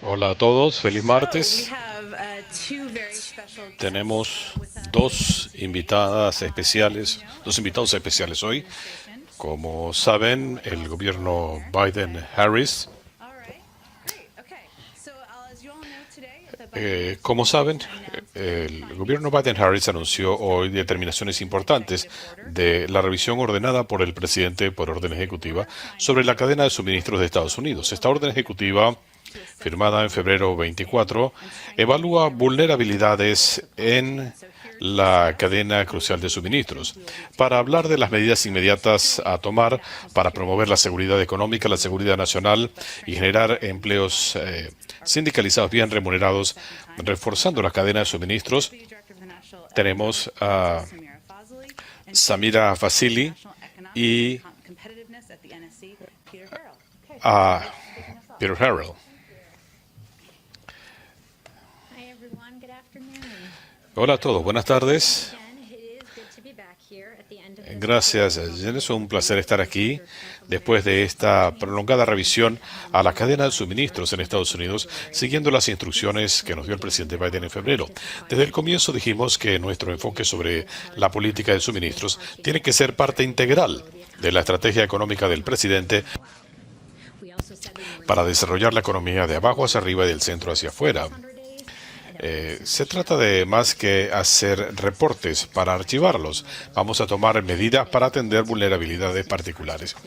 Hola a todos, feliz martes. Tenemos dos invitados especiales hoy. Como saben, el gobierno Biden-Harris, el gobierno Biden-Harris anunció hoy determinaciones importantes de la revisión ordenada por el presidente por orden ejecutiva sobre la cadena de suministros de Estados Unidos. Esta orden ejecutiva, firmada en febrero 24, evalúa vulnerabilidades en la cadena crucial de suministros, para hablar de las medidas inmediatas a tomar para promover la seguridad económica, la seguridad nacional y generar empleos sindicalizados bien remunerados, reforzando la cadena de suministros. Tenemos a Samira Vasili y a Peter Harrell. Hola a todos, buenas tardes. Gracias, Jen. Es un placer estar aquí después de esta prolongada revisión a la cadena de suministros en Estados Unidos, siguiendo las instrucciones que nos dio el presidente Biden en febrero. Desde el comienzo dijimos que nuestro enfoque sobre la política de suministros tiene que ser parte integral de la estrategia económica del presidente para desarrollar la economía de abajo hacia arriba y del centro hacia afuera. Se trata de más que hacer reportes para archivarlos. Vamos a tomar medidas para atender vulnerabilidades particulares.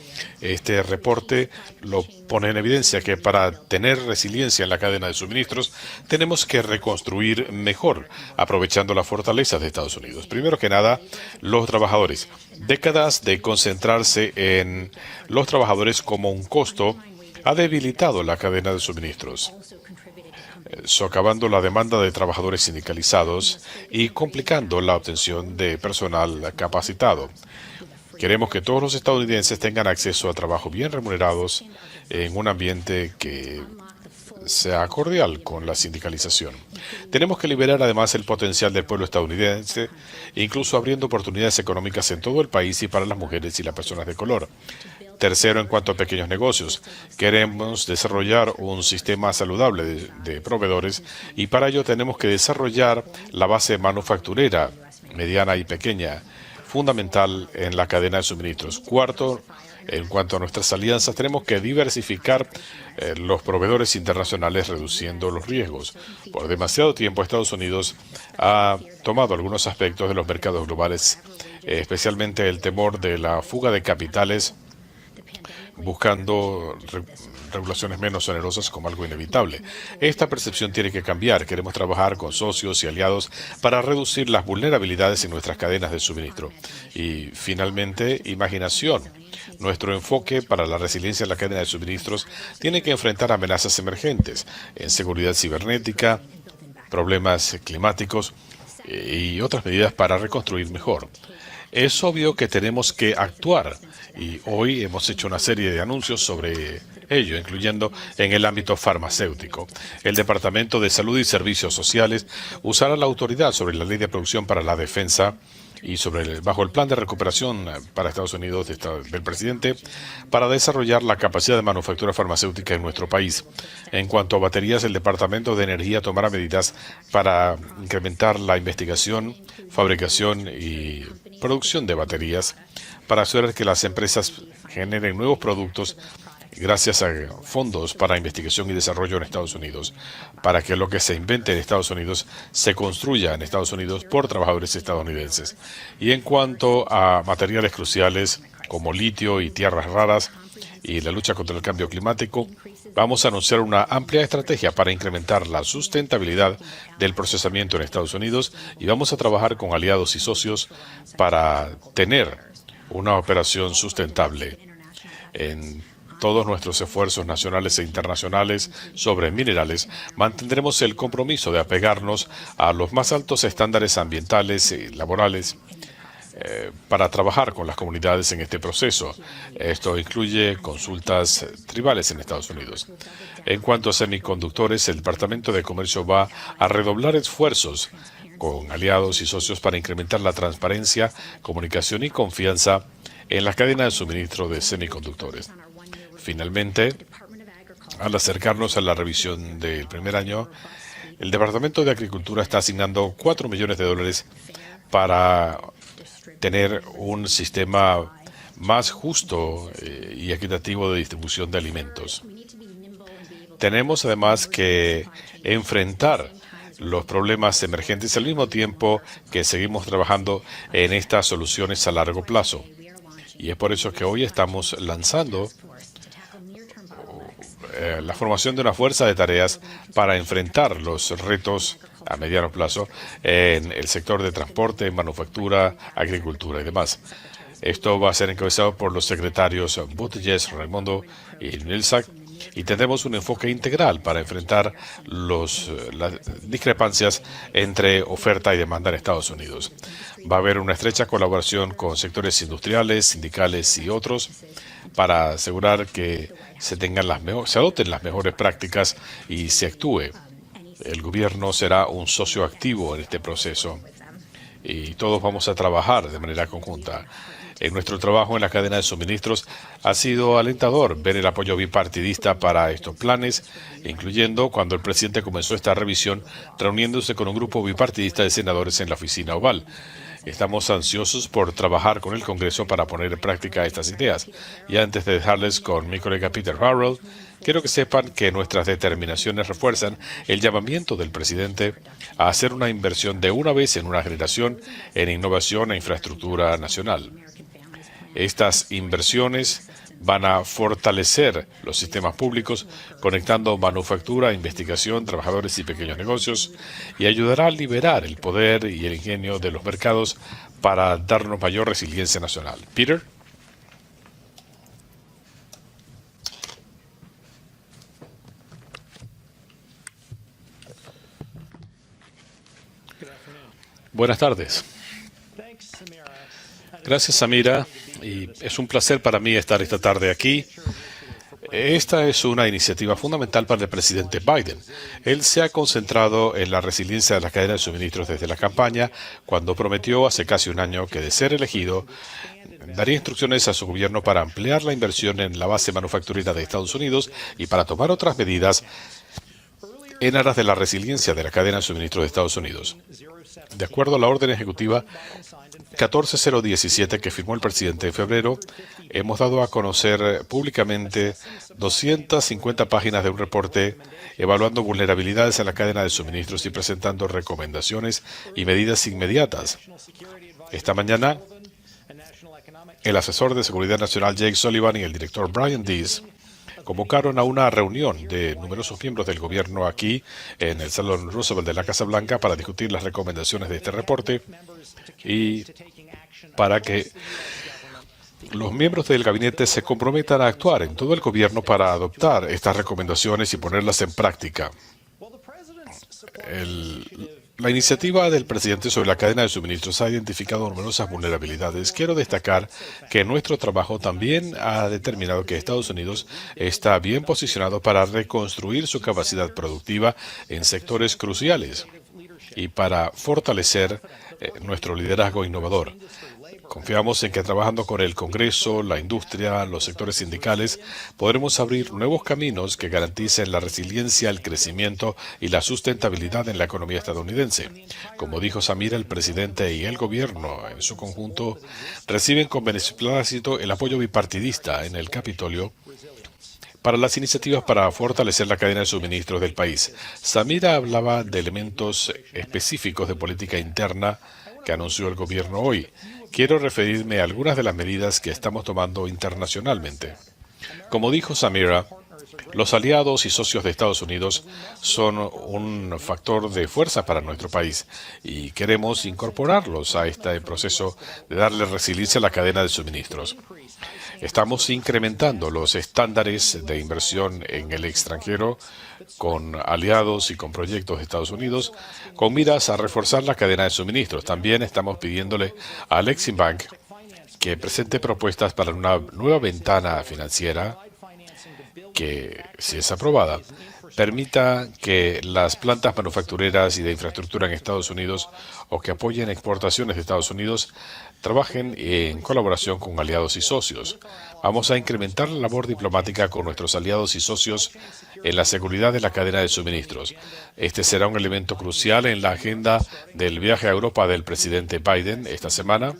Este reporte lo pone en evidencia que para tener resiliencia en la cadena de suministros tenemos que reconstruir mejor, aprovechando las fortalezas de Estados Unidos. Primero que nada, los trabajadores. Décadas de concentrarse en los trabajadores como un costo ha debilitado la cadena de suministros, socavando la demanda de trabajadores sindicalizados y complicando la obtención de personal capacitado. Queremos que todos los estadounidenses tengan acceso a trabajo bien remunerados en un ambiente que sea cordial con la sindicalización. Tenemos que liberar además el potencial del pueblo estadounidense, incluso abriendo oportunidades económicas en todo el país y para las mujeres y las personas de color. Tercero, en cuanto a pequeños negocios, queremos desarrollar un sistema saludable de proveedores y para ello tenemos que desarrollar la base manufacturera, mediana y pequeña, fundamental en la cadena de suministros. Cuarto, en cuanto a nuestras alianzas, tenemos que diversificar los proveedores internacionales, reduciendo los riesgos. Por demasiado tiempo, Estados Unidos ha tomado algunos aspectos de los mercados globales, especialmente el temor de la fuga de capitales, buscando regulaciones menos onerosas como algo inevitable. Esta percepción tiene que cambiar. Queremos trabajar con socios y aliados para reducir las vulnerabilidades en nuestras cadenas de suministro. Y finalmente, imaginación. Nuestro enfoque para la resiliencia en la cadena de suministros tiene que enfrentar amenazas emergentes en seguridad cibernética, problemas climáticos y otras medidas para reconstruir mejor. Es obvio que tenemos que actuar y hoy hemos hecho una serie de anuncios sobre ello, incluyendo en el ámbito farmacéutico. El Departamento de Salud y Servicios Sociales usará la autoridad sobre la Ley de Producción para la Defensa y bajo el plan de recuperación para Estados Unidos del presidente para desarrollar la capacidad de manufactura farmacéutica en nuestro país. En cuanto a baterías, el Departamento de Energía tomará medidas para incrementar la investigación, fabricación y producción de baterías para asegurar que las empresas generen nuevos productos gracias a fondos para investigación y desarrollo en Estados Unidos, para que lo que se invente en Estados Unidos se construya en Estados Unidos por trabajadores estadounidenses. Y en cuanto a materiales cruciales como litio y tierras raras y la lucha contra el cambio climático, vamos a anunciar una amplia estrategia para incrementar la sustentabilidad del procesamiento en Estados Unidos y vamos a trabajar con aliados y socios para tener una operación sustentable en todos nuestros esfuerzos nacionales e internacionales sobre minerales. Mantendremos el compromiso de apegarnos a los más altos estándares ambientales y laborales para trabajar con las comunidades en este proceso. Esto incluye consultas tribales en Estados Unidos. En cuanto a semiconductores, el Departamento de Comercio va a redoblar esfuerzos con aliados y socios para incrementar la transparencia, comunicación y confianza en la cadena de suministro de semiconductores. Finalmente, Al acercarnos a la revisión del primer año, el Departamento de Agricultura está asignando $4 millones para tener un sistema más justo y equitativo de distribución de alimentos. Tenemos además que enfrentar los problemas emergentes al mismo tiempo que seguimos trabajando en estas soluciones a largo plazo. Y es por eso que hoy estamos lanzando la formación de una fuerza de tareas para enfrentar los retos a mediano plazo en el sector de transporte, manufactura, agricultura y demás. Esto va a ser encabezado por los secretarios Buttigieg, Raimondo y Vilsack, y tendremos un enfoque integral para enfrentar las discrepancias entre oferta y demanda en Estados Unidos. Va a haber una estrecha colaboración con sectores industriales, sindicales y otros para asegurar que se adopten las mejores prácticas y se actúe. El gobierno será un socio activo en este proceso y todos vamos a trabajar de manera conjunta. En nuestro trabajo en la cadena de suministros ha sido alentador ver el apoyo bipartidista para estos planes, incluyendo cuando el presidente comenzó esta revisión reuniéndose con un grupo bipartidista de senadores en la oficina oval. Estamos ansiosos por trabajar con el Congreso para poner en práctica estas ideas. Y antes de dejarles con mi colega Peter Harrell, quiero que sepan que nuestras determinaciones refuerzan el llamamiento del presidente a hacer una inversión de una vez en una generación en innovación e infraestructura nacional. Estas inversiones van a fortalecer los sistemas públicos, conectando manufactura, investigación, trabajadores y pequeños negocios, y ayudará a liberar el poder y el ingenio de los mercados para darnos mayor resiliencia nacional. Peter. Buenas tardes. Gracias, Samira, y es un placer para mí estar esta tarde aquí. Esta es una iniciativa fundamental para el presidente Biden. Él se ha concentrado en la resiliencia de la cadena de suministros desde la campaña, cuando prometió hace casi un año que, de ser elegido, daría instrucciones a su gobierno para ampliar la inversión en la base manufacturera de Estados Unidos y para tomar otras medidas en aras de la resiliencia de la cadena de suministros de Estados Unidos. De acuerdo a la orden ejecutiva 14017 que firmó el presidente en febrero, hemos dado a conocer públicamente 250 páginas de un reporte evaluando vulnerabilidades en la cadena de suministros y presentando recomendaciones y medidas inmediatas. Esta mañana, el asesor de Seguridad Nacional Jake Sullivan y el director Brian Deese convocaron a una reunión de numerosos miembros del gobierno aquí en el Salón Roosevelt de la Casa Blanca para discutir las recomendaciones de este reporte y para que los miembros del gabinete se comprometan a actuar en todo el gobierno para adoptar estas recomendaciones y ponerlas en práctica. La iniciativa del presidente sobre la cadena de suministros ha identificado numerosas vulnerabilidades. Quiero destacar que nuestro trabajo también ha determinado que Estados Unidos está bien posicionado para reconstruir su capacidad productiva en sectores cruciales y para fortalecer nuestro liderazgo innovador. Confiamos en que trabajando con el Congreso, la industria, los sectores sindicales, podremos abrir nuevos caminos que garanticen la resiliencia, el crecimiento y la sustentabilidad en la economía estadounidense. Como dijo Samira, el presidente y el gobierno en su conjunto reciben con beneplácito el apoyo bipartidista en el Capitolio para las iniciativas para fortalecer la cadena de suministros del país. Samira hablaba de elementos específicos de política interna que anunció el gobierno hoy. Quiero referirme a algunas de las medidas que estamos tomando internacionalmente. Como dijo Samira, los aliados y socios de Estados Unidos son un factor de fuerza para nuestro país y queremos incorporarlos a este proceso de darle resiliencia a la cadena de suministros. Estamos incrementando los estándares de inversión en el extranjero con aliados y con proyectos de Estados Unidos con miras a reforzar la cadena de suministros. También estamos pidiéndole a Exim Bank que presente propuestas para una nueva ventana financiera que, si es aprobada, permita que las plantas manufactureras y de infraestructura en Estados Unidos o que apoyen exportaciones de Estados Unidos trabajen en colaboración con aliados y socios. Vamos a incrementar la labor diplomática con nuestros aliados y socios en la seguridad de la cadena de suministros. Este será un elemento crucial en la agenda del viaje a Europa del presidente Biden esta semana,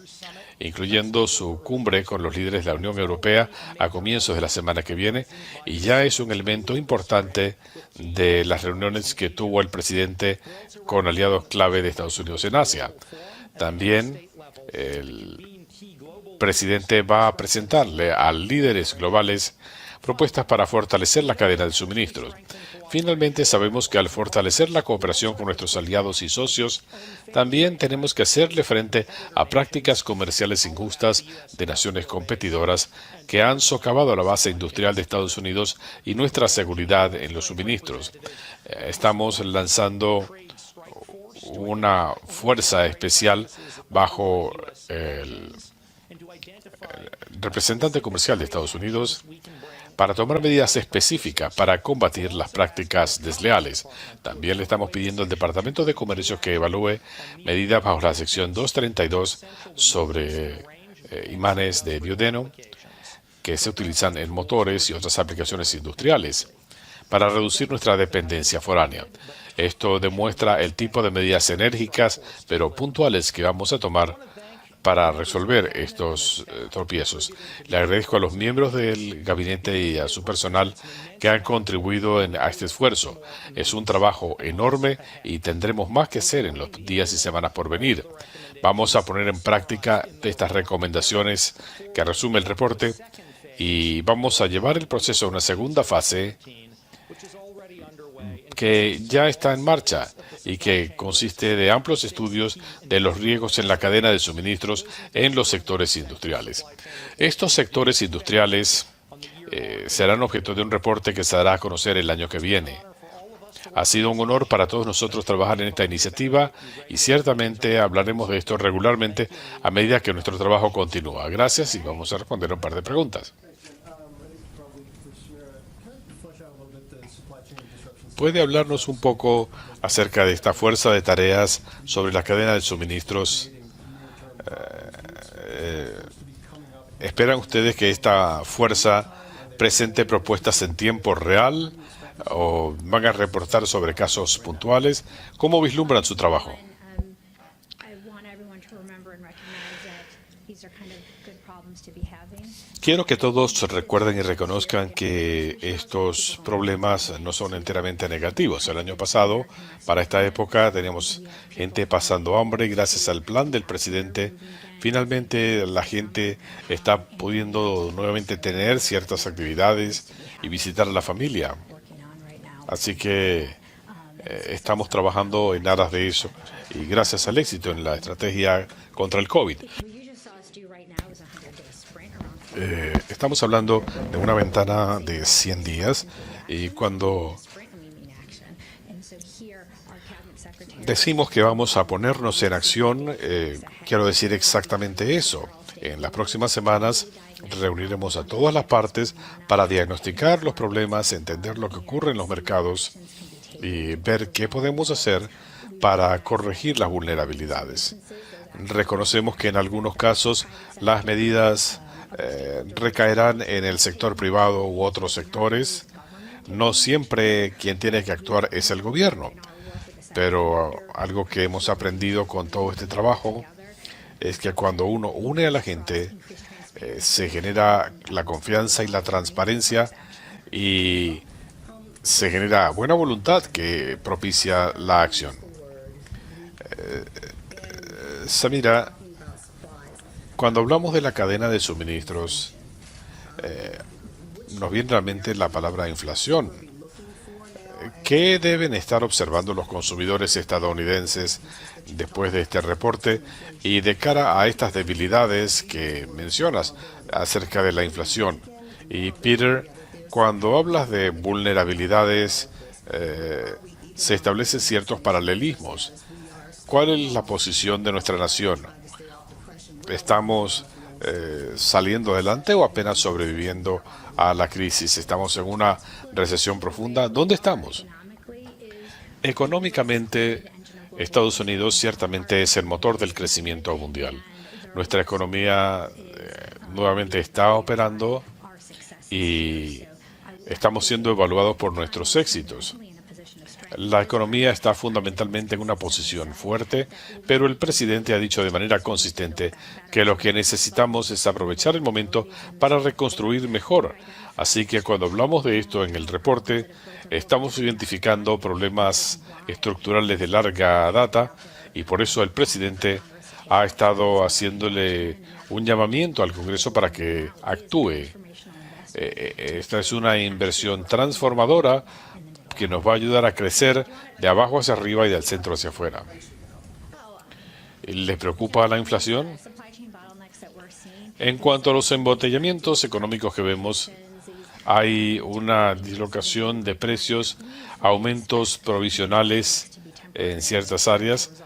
incluyendo su cumbre con los líderes de la Unión Europea a comienzos de la semana que viene, y ya es un elemento importante de las reuniones que tuvo el presidente con aliados clave de Estados Unidos en Asia. También el presidente va a presentarle a líderes globales propuestas para fortalecer la cadena de suministros. Finalmente, sabemos que al fortalecer la cooperación con nuestros aliados y socios, también tenemos que hacerle frente a prácticas comerciales injustas de naciones competidoras que han socavado la base industrial de Estados Unidos y nuestra seguridad en los suministros. Estamos lanzando una fuerza especial bajo el representante comercial de Estados Unidos para tomar medidas específicas para combatir las prácticas desleales. También le estamos pidiendo al Departamento de Comercio que evalúe medidas bajo la sección 232 sobre imanes de biodeno que se utilizan en motores y otras aplicaciones industriales para reducir nuestra dependencia foránea. Esto demuestra el tipo de medidas enérgicas pero puntuales que vamos a tomar para resolver estos tropiezos. Le agradezco a los miembros del gabinete y a su personal que han contribuido a este esfuerzo. Es un trabajo enorme y tendremos más que hacer en los días y semanas por venir. Vamos a poner en práctica estas recomendaciones que resume el reporte y vamos a llevar el proceso a una segunda fase que ya está en marcha y que consiste de amplios estudios de los riesgos en la cadena de suministros en los sectores industriales. Estos sectores industriales serán objeto de un reporte que se dará a conocer el año que viene. Ha sido un honor para todos nosotros trabajar en esta iniciativa y ciertamente hablaremos de esto regularmente a medida que nuestro trabajo continúa. Gracias y vamos a responder un par de preguntas. ¿Puede hablarnos un poco acerca de esta fuerza de tareas sobre la cadena de suministros? ¿Esperan ustedes que esta fuerza presente propuestas en tiempo real o van a reportar sobre casos puntuales? ¿Cómo vislumbran su trabajo? Quiero que todos recuerden y reconozcan que estos problemas no son enteramente negativos. El año pasado, para esta época, teníamos gente pasando hambre y gracias al plan del presidente, finalmente la gente está pudiendo nuevamente tener ciertas actividades y visitar a la familia. Así que estamos trabajando en aras de eso y gracias al éxito en la estrategia contra el COVID. Estamos hablando de una ventana de 100 días y cuando decimos que vamos a ponernos en acción, quiero decir exactamente eso. En las próximas semanas reuniremos a todas las partes para diagnosticar los problemas, entender lo que ocurre en los mercados y ver qué podemos hacer para corregir las vulnerabilidades. Reconocemos que en algunos casos las medidas recaerán en el sector privado u otros sectores. No siempre quien tiene que actuar es el gobierno, pero algo que hemos aprendido con todo este trabajo es que cuando uno une a la gente, se genera la confianza y la transparencia y se genera buena voluntad que propicia la acción. Samira, cuando hablamos de la cadena de suministros, nos viene a la mente la palabra inflación. ¿Qué deben estar observando los consumidores estadounidenses después de este reporte y de cara a estas debilidades que mencionas acerca de la inflación? Y Peter, cuando hablas de vulnerabilidades, se establecen ciertos paralelismos. ¿Cuál es la posición de nuestra nación? ¿Estamos saliendo adelante o apenas sobreviviendo a la crisis? ¿Estamos en una recesión profunda? ¿Dónde estamos? Económicamente, Estados Unidos ciertamente es el motor del crecimiento mundial. Nuestra economía nuevamente está operando y estamos siendo evaluados por nuestros éxitos. La economía está fundamentalmente en una posición fuerte, pero el presidente ha dicho de manera consistente que lo que necesitamos es aprovechar el momento para reconstruir mejor. Así que cuando hablamos de esto en el reporte, estamos identificando problemas estructurales de larga data y por eso el presidente ha estado haciéndole un llamamiento al Congreso para que actúe. Esta es una inversión transformadora que nos va a ayudar a crecer de abajo hacia arriba y del centro hacia afuera. ¿Les preocupa la inflación? En cuanto a los embotellamientos económicos que vemos, hay una dislocación de precios, aumentos provisionales en ciertas áreas,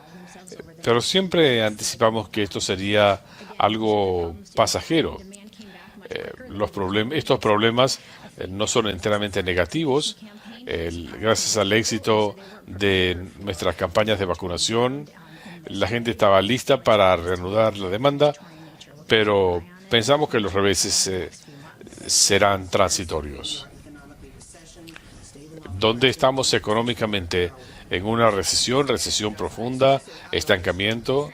pero siempre anticipamos que esto sería algo pasajero. Estos problemas no son enteramente negativos. Gracias al éxito de nuestras campañas de vacunación, la gente estaba lista para reanudar la demanda, pero pensamos que los reveses serán transitorios. ¿Dónde estamos económicamente? ¿En una recesión profunda, estancamiento?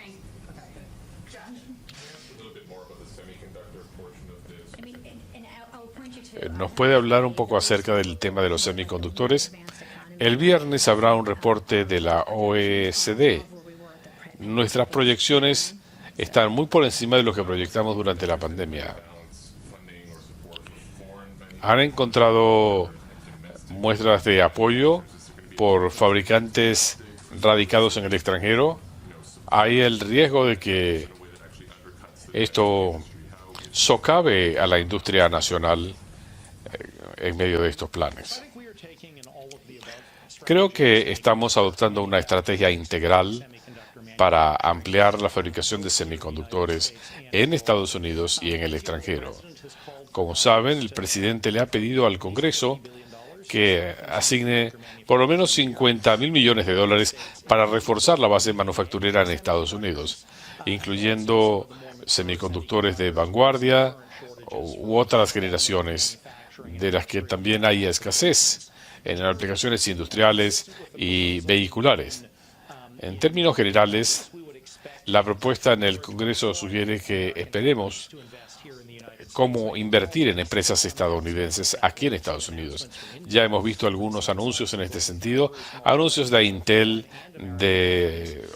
¿Nos puede hablar un poco acerca del tema de los semiconductores? El viernes habrá un reporte de la OECD. Nuestras proyecciones están muy por encima de lo que proyectamos durante la pandemia. ¿Han encontrado muestras de apoyo por fabricantes radicados en el extranjero? ¿Hay el riesgo de que esto socave a la industria nacional en medio de estos planes? Creo que estamos adoptando una estrategia integral para ampliar la fabricación de semiconductores en Estados Unidos y en el extranjero. Como saben, el presidente le ha pedido al Congreso que asigne por lo menos 50.000 millones de dólares para reforzar la base manufacturera en Estados Unidos, incluyendo semiconductores de vanguardia u otras generaciones de las que también hay escasez en aplicaciones industriales y vehiculares. En términos generales, la propuesta en el Congreso sugiere que esperemos cómo invertir en empresas estadounidenses aquí en Estados Unidos. Ya hemos visto algunos anuncios en este sentido, anuncios de Intel, de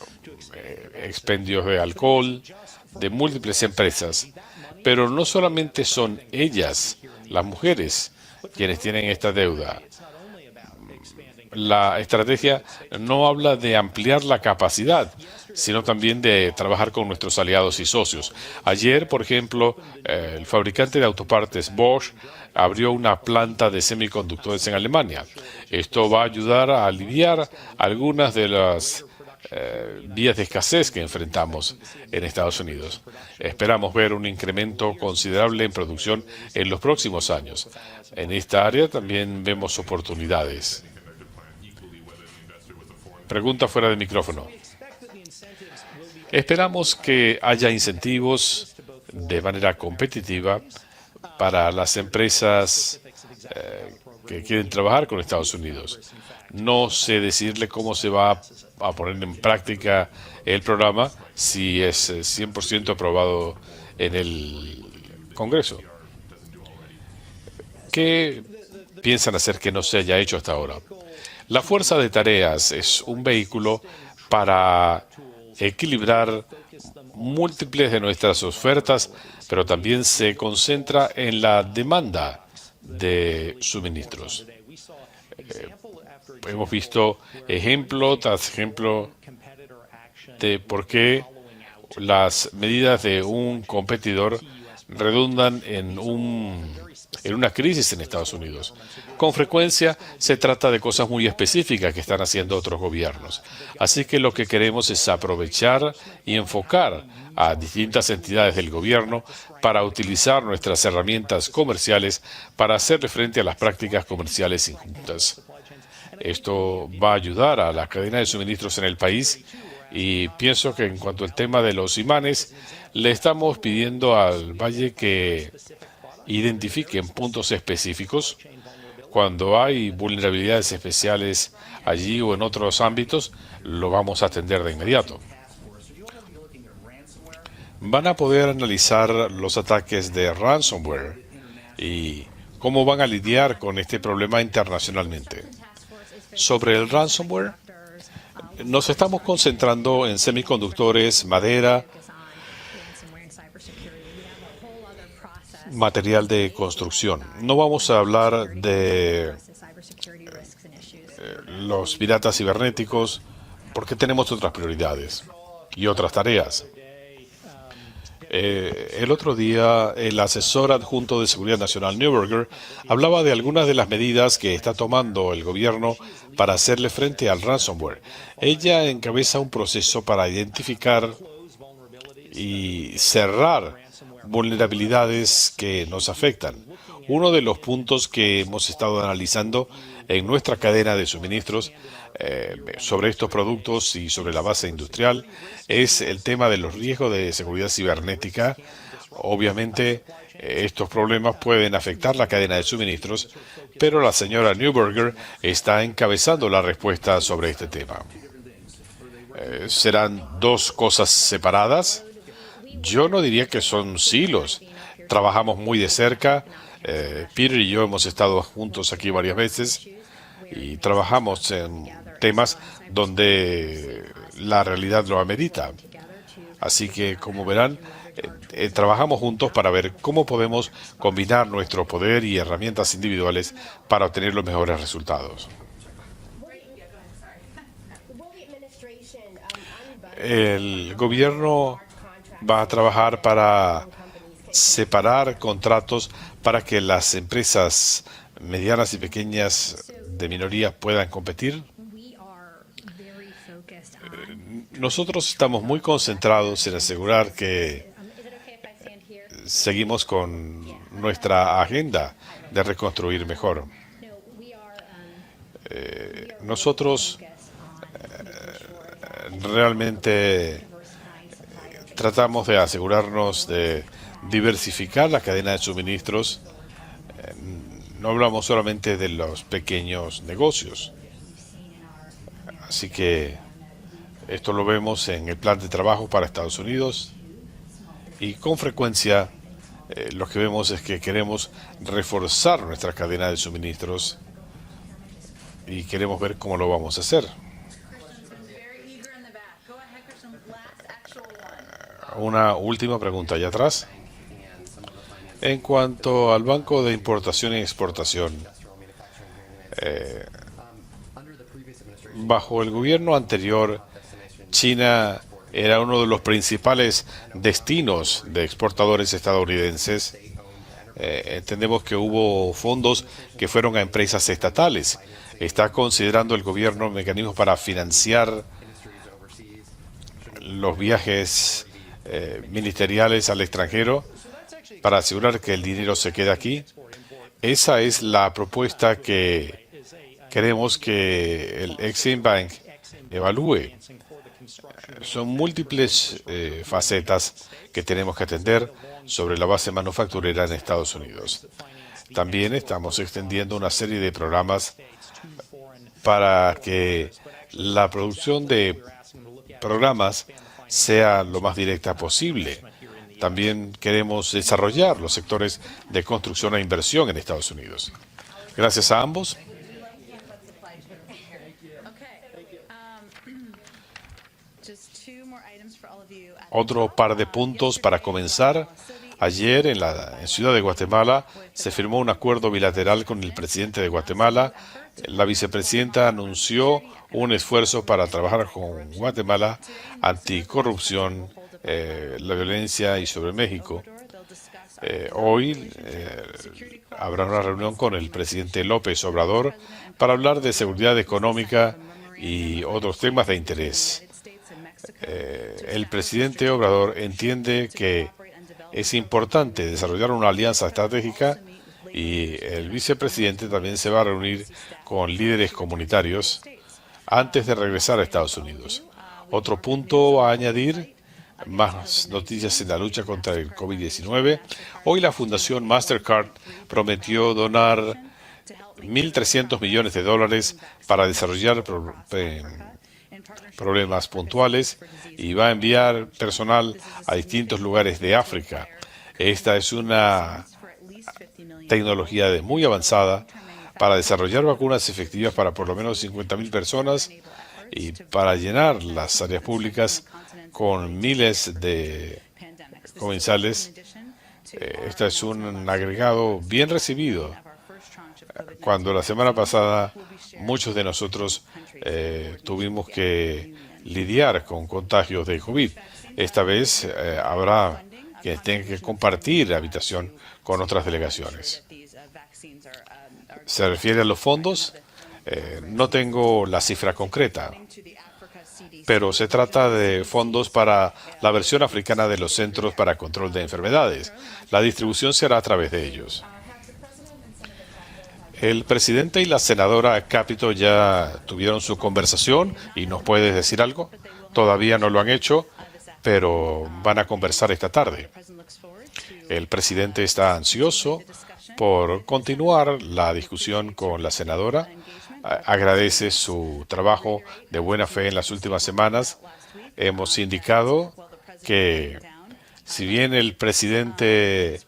expendios de alcohol, de múltiples empresas. Pero no solamente son ellas, las mujeres, quienes tienen esta deuda. La estrategia no habla de ampliar la capacidad, sino también de trabajar con nuestros aliados y socios. Ayer, por ejemplo, el fabricante de autopartes Bosch abrió una planta de semiconductores en Alemania. Esto va a ayudar a aliviar algunas de las vías de escasez que enfrentamos en Estados Unidos. Esperamos ver un incremento considerable en producción en los próximos años. En esta área también vemos oportunidades. Pregunta fuera de micrófono. Esperamos que haya incentivos de manera competitiva para las empresas que quieren trabajar con Estados Unidos. No sé decirle cómo se va a poner en práctica el programa si es 100% aprobado en el Congreso. ¿Qué piensan hacer que no se haya hecho hasta ahora? La fuerza de tareas es un vehículo para equilibrar múltiples de nuestras ofertas, pero también se concentra en la demanda de suministros. Hemos visto ejemplo tras ejemplo de por qué las medidas de un competidor redundan en un en una crisis en Estados Unidos. Con frecuencia se trata de cosas muy específicas que están haciendo otros gobiernos. Así que lo que queremos es aprovechar y enfocar a distintas entidades del gobierno para utilizar nuestras herramientas comerciales para hacerle frente a las prácticas comerciales injustas. Esto va a ayudar a la cadena de suministros en el país y pienso que en cuanto al tema de los imanes, le estamos pidiendo al Valle que identifiquen puntos específicos. Cuando hay vulnerabilidades especiales allí o en otros ámbitos, lo vamos a atender de inmediato. Van a poder analizar los ataques de ransomware y cómo van a lidiar con este problema internacionalmente. Sobre el ransomware, nos estamos concentrando en semiconductores, madera, material de construcción. No vamos a hablar de los piratas cibernéticos porque tenemos otras prioridades y otras tareas. El otro día, el asesor adjunto de Seguridad Nacional, Neuberger, hablaba de algunas de las medidas que está tomando el gobierno para hacerle frente al ransomware. Ella encabeza un proceso para identificar y cerrar vulnerabilidades que nos afectan. Uno de los puntos que hemos estado analizando en nuestra cadena de suministros sobre estos productos y sobre la base industrial es el tema de los riesgos de seguridad cibernética. Obviamente, estos problemas pueden afectar la cadena de suministros, pero la señora Neuberger está encabezando la respuesta sobre este tema. ¿Serán dos cosas separadas? Yo no diría que son silos. Trabajamos muy de cerca. Peter y yo hemos estado juntos aquí varias veces y trabajamos en temas donde la realidad lo amerita. Así que, como verán, trabajamos juntos para ver cómo podemos combinar nuestro poder y herramientas individuales para obtener los mejores resultados. El gobierno va a trabajar para separar contratos para que las empresas medianas y pequeñas de minoría puedan competir. Nosotros estamos muy concentrados en asegurar que seguimos con nuestra agenda de reconstruir mejor. Nosotros realmente tratamos de asegurarnos de diversificar la cadena de suministros. No hablamos solamente de los pequeños negocios. Así que esto lo vemos en el plan de trabajo para Estados Unidos y con frecuencia lo que vemos es que queremos reforzar nuestra cadena de suministros y queremos ver cómo lo vamos a hacer. Una última pregunta allá atrás. En cuanto al Banco de Importación y Exportación, bajo el gobierno anterior, China era uno de los principales destinos de exportadores estadounidenses. Entendemos que hubo fondos que fueron a empresas estatales. ¿Está considerando el gobierno mecanismos para financiar los viajes ministeriales al extranjero para asegurar que el dinero se quede aquí? Esa es la propuesta que queremos que el Exim Bank evalúe. Son múltiples facetas que tenemos que atender sobre la base manufacturera en Estados Unidos. También estamos extendiendo una serie de programas para que la producción de programas sea lo más directa posible. También queremos desarrollar los sectores de construcción e inversión en Estados Unidos. Gracias a ambos. Otro par de puntos para comenzar. Ayer en Ciudad de Guatemala se firmó un acuerdo bilateral con el presidente de Guatemala. La vicepresidenta anunció un esfuerzo para trabajar con Guatemala anticorrupción, la violencia y sobre México. Hoy habrá una reunión con el presidente López Obrador para hablar de seguridad económica y otros temas de interés. El presidente Obrador entiende que es importante desarrollar una alianza estratégica y el vicepresidente también se va a reunir con líderes comunitarios antes de regresar a Estados Unidos. Otro punto a añadir, más noticias en la lucha contra el COVID-19. Hoy la Fundación Mastercard prometió donar $1.300 millones para desarrollar problemas puntuales y va a enviar personal a distintos lugares de África. Esta es una tecnología muy avanzada para desarrollar vacunas efectivas para por lo menos 50.000 personas y para llenar las áreas públicas con miles de comensales. Este es un agregado bien recibido. Cuando la semana pasada muchos de nosotros tuvimos que lidiar con contagios de COVID, esta vez habrá que tenga que compartir habitación con otras delegaciones. ¿Se refiere a los fondos? No tengo la cifra concreta, pero se trata de fondos para la versión africana de los Centros para Control de Enfermedades. La distribución se hará a través de ellos. El presidente y la senadora Capito ya tuvieron su conversación y nos puedes decir algo. Todavía no lo han hecho, pero van a conversar esta tarde. El presidente está ansioso por continuar la discusión con la senadora. Agradece su trabajo de buena fe en las últimas semanas. Hemos indicado que si bien el presidente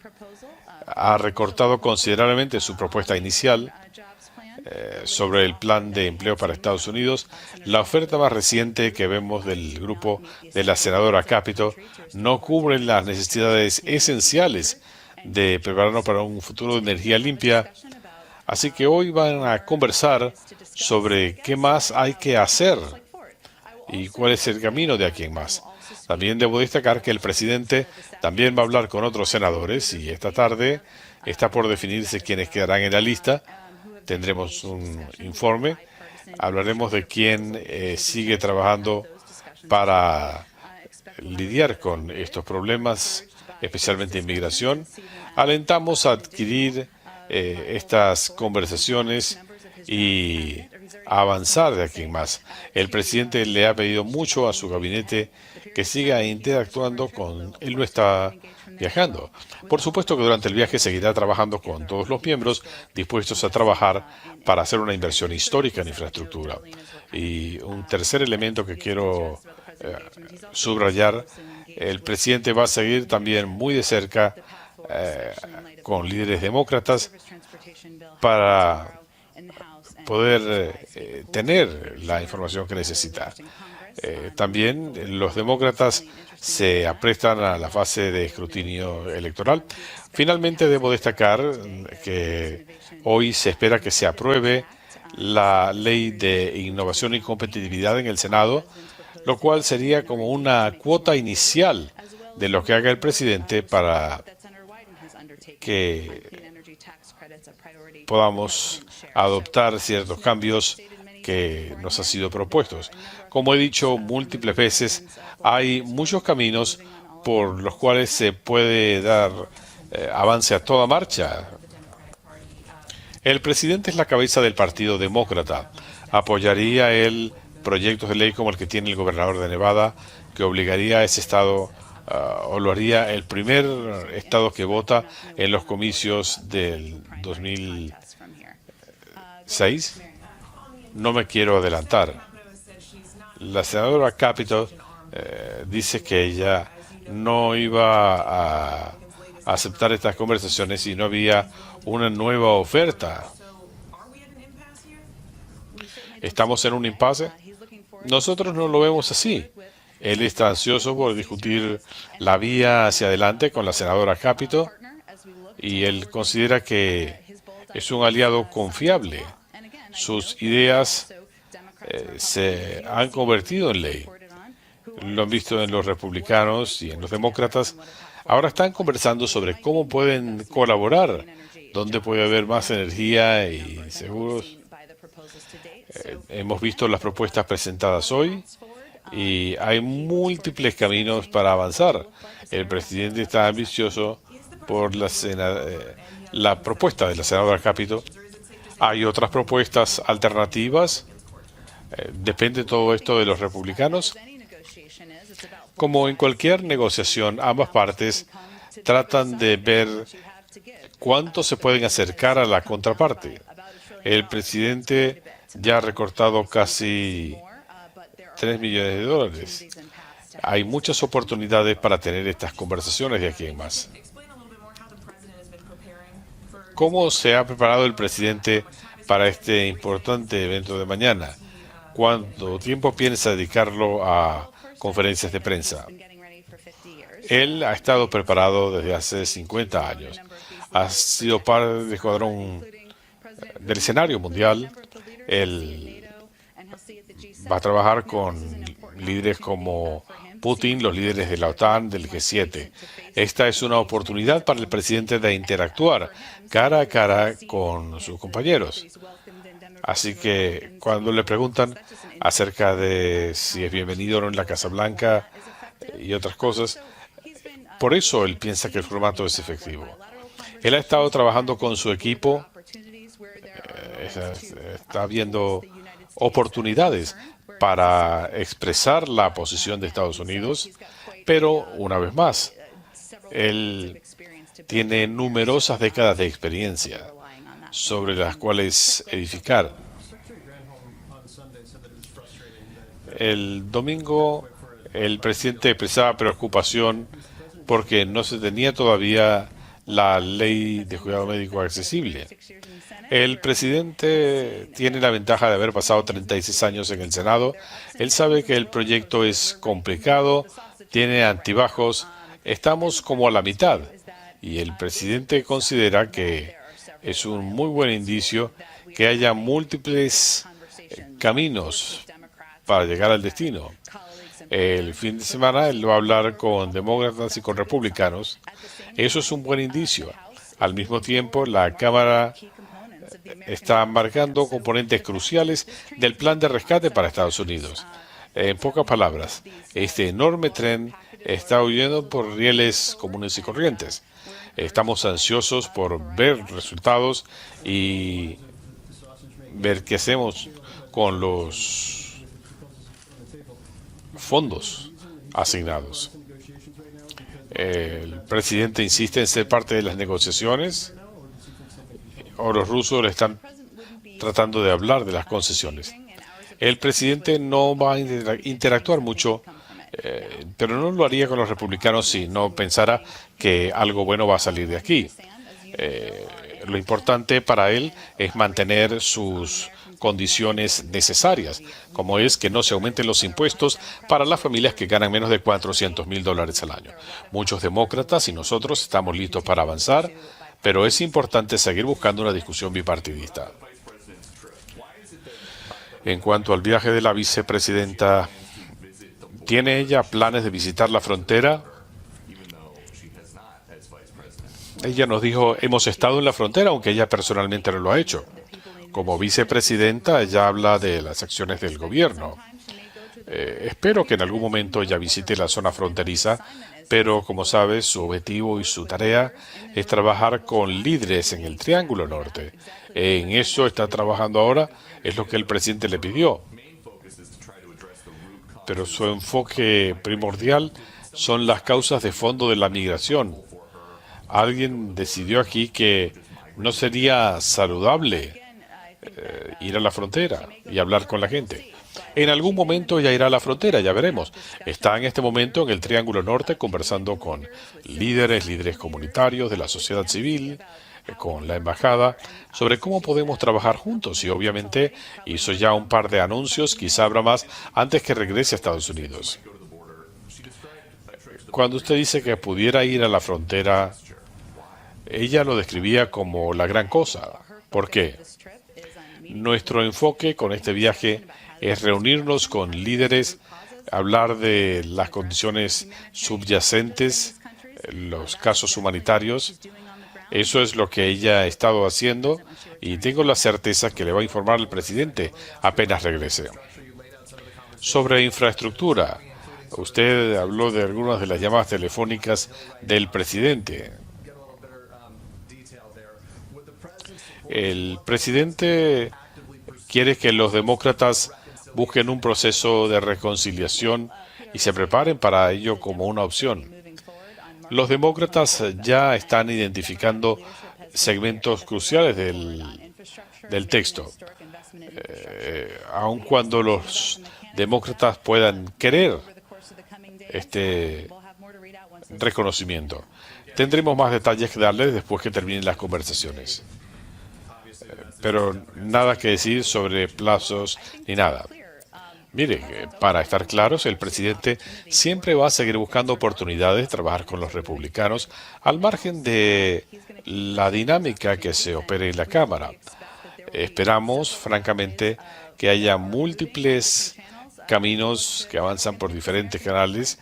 ha recortado considerablemente su propuesta inicial sobre el plan de empleo para Estados Unidos, la oferta más reciente que vemos del grupo de la senadora Capito no cubre las necesidades esenciales de prepararnos para un futuro de energía limpia. Así que hoy van a conversar sobre qué más hay que hacer y cuál es el camino de aquí en más. También debo destacar que el presidente también va a hablar con otros senadores y esta tarde está por definirse quiénes quedarán en la lista. Tendremos un informe. Hablaremos de quién sigue trabajando para lidiar con estos problemas, especialmente inmigración. Alentamos a adquirir estas conversaciones y a avanzar de aquí en más. El presidente le ha pedido mucho a su gabinete que siga interactuando con él. No está viajando. Por supuesto que durante el viaje seguirá trabajando con todos los miembros dispuestos a trabajar para hacer una inversión histórica en infraestructura. Y un tercer elemento que quiero subrayar, el presidente va a seguir también muy de cerca con líderes demócratas para poder tener la información que necesita. También los demócratas se aprestan a la fase de escrutinio electoral. Finalmente, debo destacar que hoy se espera que se apruebe la ley de innovación y competitividad en el Senado, lo cual sería como una cuota inicial de lo que haga el presidente para que podamos adoptar ciertos cambios que nos han sido propuestos. Como he dicho múltiples veces, hay muchos caminos por los cuales se puede dar avance a toda marcha. El presidente es la cabeza del Partido Demócrata. ¿Apoyaría él proyectos de ley como el que tiene el gobernador de Nevada, que obligaría a ese estado, o lo haría el primer estado que vota en los comicios del 2006? No me quiero adelantar. La senadora Capito dice que ella no iba a aceptar estas conversaciones si no había una nueva oferta. ¿Estamos en un impasse? Nosotros no lo vemos así. Él está ansioso por discutir la vía hacia adelante con la senadora Capito y él considera que es un aliado confiable. Sus ideas se han convertido en ley. Lo han visto en los republicanos y en los demócratas. Ahora están conversando sobre cómo pueden colaborar, dónde puede haber más energía y seguros. Hemos visto las propuestas presentadas hoy y hay múltiples caminos para avanzar. El presidente está ambicioso por la propuesta de la senadora Capito. Hay otras propuestas alternativas. Depende todo esto de los republicanos. Como en cualquier negociación, ambas partes tratan de ver cuánto se pueden acercar a la contraparte. El presidente ya ha recortado casi 3 millones de dólares. Hay muchas oportunidades para tener estas conversaciones de aquí en más. ¿Cómo se ha preparado el presidente para este importante evento de mañana? ¿Cuánto tiempo piensa dedicarlo a conferencias de prensa? Él ha estado preparado desde hace 50 años. Ha sido parte del escuadrón del escenario mundial. Él va a trabajar con líderes como Putin, los líderes de la OTAN, del G7. Esta es una oportunidad para el presidente de interactuar cara a cara con sus compañeros. Así que cuando le preguntan acerca de si es bienvenido o no en la Casa Blanca y otras cosas, por eso él piensa que el formato es efectivo. Él ha estado trabajando con su equipo, está viendo oportunidades para expresar la posición de Estados Unidos, pero una vez más, él tiene numerosas décadas de experiencia sobre las cuales edificar. El domingo, el presidente expresaba preocupación porque no se tenía todavía la ley de cuidado médico accesible. El presidente tiene la ventaja de haber pasado 36 años en el Senado. Él sabe que el proyecto es complicado, tiene altibajos. Estamos como a la mitad. Y el presidente considera que es un muy buen indicio que haya múltiples caminos para llegar al destino. El fin de semana él va a hablar con demócratas y con republicanos. Eso es un buen indicio. Al mismo tiempo, la Cámara está marcando componentes cruciales del plan de rescate para Estados Unidos. En pocas palabras, este enorme tren está huyendo por rieles comunes y corrientes. Estamos ansiosos por ver resultados y ver qué hacemos con los fondos asignados. El presidente insiste en ser parte de las negociaciones, o los rusos le están tratando de hablar de las concesiones. El presidente no va a interactuar mucho, pero no lo haría con los republicanos si no pensara que algo bueno va a salir de aquí. Lo importante para él es mantener sus condiciones necesarias, como es que no se aumenten los impuestos para las familias que ganan menos de $400,000 al año. Muchos demócratas y nosotros estamos listos para avanzar, pero es importante seguir buscando una discusión bipartidista. En cuanto al viaje de la vicepresidenta, ¿tiene ella planes de visitar la frontera? Ella nos dijo, hemos estado en la frontera, aunque ella personalmente no lo ha hecho. Como vicepresidenta, ella habla de las acciones del gobierno. Espero que en algún momento ella visite la zona fronteriza, pero como sabes, su objetivo y su tarea es trabajar con líderes en el Triángulo Norte. En eso está trabajando ahora, es lo que el presidente le pidió. Pero su enfoque primordial son las causas de fondo de la migración. Alguien decidió aquí que no sería saludable ir a la frontera y hablar con la gente. En algún momento ella irá a la frontera, ya veremos. Está en este momento en el Triángulo Norte conversando con líderes comunitarios de la sociedad civil, con la embajada, sobre cómo podemos trabajar juntos. Y obviamente hizo ya un par de anuncios, quizá habrá más, antes que regrese a Estados Unidos. Cuando usted dice que pudiera ir a la frontera, ella lo describía como la gran cosa. ¿Por qué? Nuestro enfoque con este viaje es reunirnos con líderes, hablar de las condiciones subyacentes los casos humanitarios. Eso es lo que ella ha estado haciendo y tengo la certeza que le va a informar al presidente apenas regrese. Sobre infraestructura, usted habló de algunas de las llamadas telefónicas del presidente. El presidente quiere que los demócratas busquen un proceso de reconciliación y se preparen para ello como una opción. Los demócratas ya están identificando segmentos cruciales del texto, aun cuando los demócratas puedan querer este reconocimiento. Tendremos más detalles que darles después que terminen las conversaciones. Pero nada que decir sobre plazos ni nada. Mire, para estar claros, el presidente siempre va a seguir buscando oportunidades de trabajar con los republicanos al margen de la dinámica que se opere en la Cámara. Esperamos, francamente, que haya múltiples caminos que avanzan por diferentes canales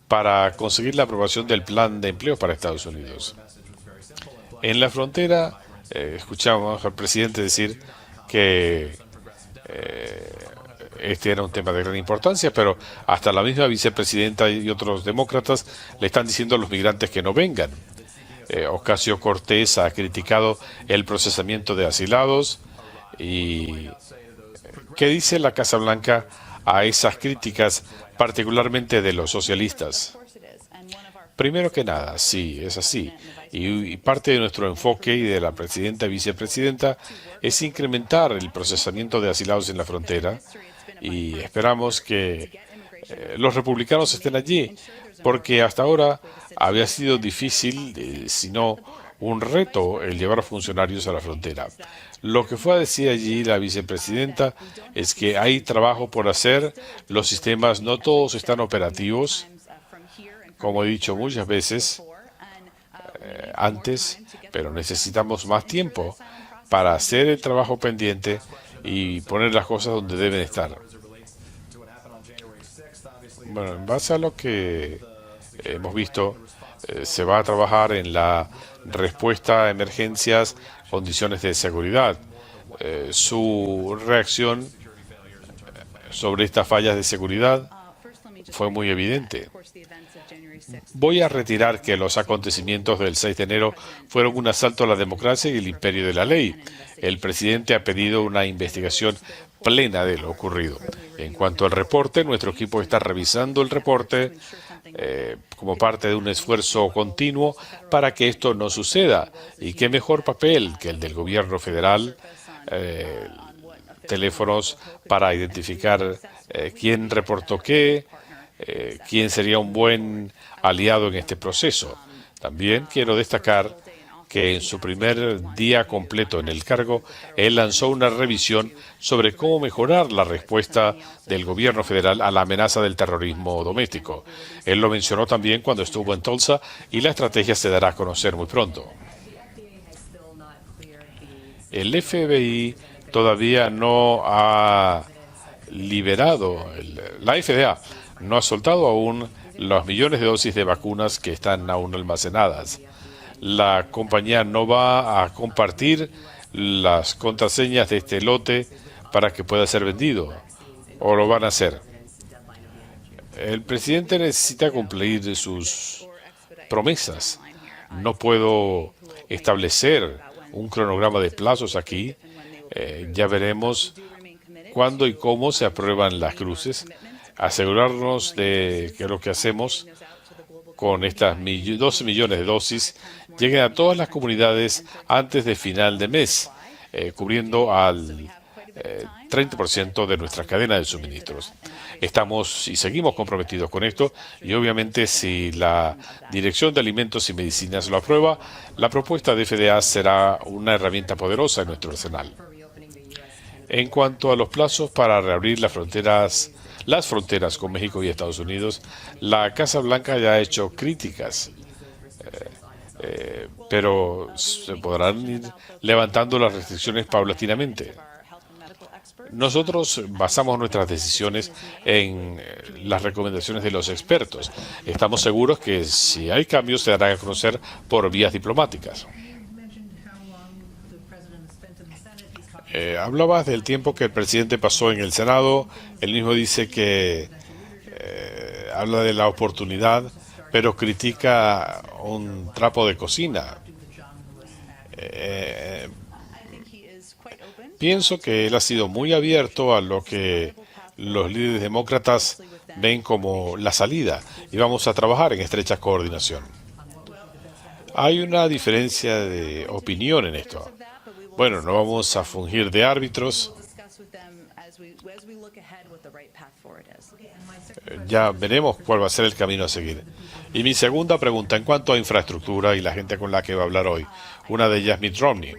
para conseguir la aprobación del plan de empleo para Estados Unidos. En la frontera, escuchamos al presidente decir que este era un tema de gran importancia, pero hasta la misma vicepresidenta y otros demócratas le están diciendo a los migrantes que no vengan. Ocasio-Cortez ha criticado el procesamiento de asilados. ¿Y qué dice la Casa Blanca a esas críticas, particularmente de los socialistas? Primero que nada, sí, es así. Y parte de nuestro enfoque y de la presidenta y vicepresidenta es incrementar el procesamiento de asilados en la frontera. Y esperamos que los republicanos estén allí, porque hasta ahora había sido difícil, si no un reto, el llevar funcionarios a la frontera. Lo que fue a decir allí la vicepresidenta es que hay trabajo por hacer, los sistemas no todos están operativos, como he dicho muchas veces antes, pero necesitamos más tiempo para hacer el trabajo pendiente y poner las cosas donde deben estar. Bueno, en base a lo que hemos visto, se va a trabajar en la respuesta a emergencias, condiciones de seguridad. Su reacción sobre estas fallas de seguridad fue muy evidente. Voy a retirar que los acontecimientos del 6 de enero fueron un asalto a la democracia y el imperio de la ley. El presidente ha pedido una investigación plena de lo ocurrido. En cuanto al reporte, nuestro equipo está revisando el reporte como parte de un esfuerzo continuo para que esto no suceda. Y qué mejor papel que el del gobierno federal, teléfonos para identificar quién reportó qué, quién sería un buen aliado en este proceso. También quiero destacar que en su primer día completo en el cargo, él lanzó una revisión sobre cómo mejorar la respuesta del gobierno federal a la amenaza del terrorismo doméstico. Él lo mencionó también cuando estuvo en Tulsa y la estrategia se dará a conocer muy pronto. El FBI todavía no ha liberado, la FDA no ha soltado aún los millones de dosis de vacunas que están aún almacenadas. La compañía no va a compartir las contraseñas de este lote para que pueda ser vendido, o lo van a hacer. El presidente necesita cumplir sus promesas. No puedo establecer un cronograma de plazos aquí. Ya veremos cuándo y cómo se aprueban las cruces. Asegurarnos de que lo que hacemos con estas 12 millones de dosis lleguen a todas las comunidades antes de final de mes, cubriendo al 30% de nuestra cadena de suministros. Estamos y seguimos comprometidos con esto y obviamente si la Dirección de Alimentos y Medicinas lo aprueba, la propuesta de FDA será una herramienta poderosa en nuestro arsenal. En cuanto a los plazos para reabrir las fronteras con México y Estados Unidos, la Casa Blanca ya ha hecho críticas, pero se podrán ir levantando las restricciones paulatinamente. Nosotros basamos nuestras decisiones en las recomendaciones de los expertos. Estamos seguros que si hay cambios se darán a conocer por vías diplomáticas. Hablabas del tiempo que el presidente pasó en el Senado. Él mismo dice que habla de la oportunidad, pero critica un trapo de cocina. Eh, Pienso que él ha sido muy abierto a lo que los líderes demócratas ven como la salida y vamos a trabajar en estrecha coordinación. Hay una diferencia de opinión en esto. Bueno, no vamos a fungir de árbitros. Ya veremos cuál va a ser el camino a seguir. Y mi segunda pregunta, en cuanto a infraestructura y la gente con la que va a hablar hoy, una de ellas Mitt Romney.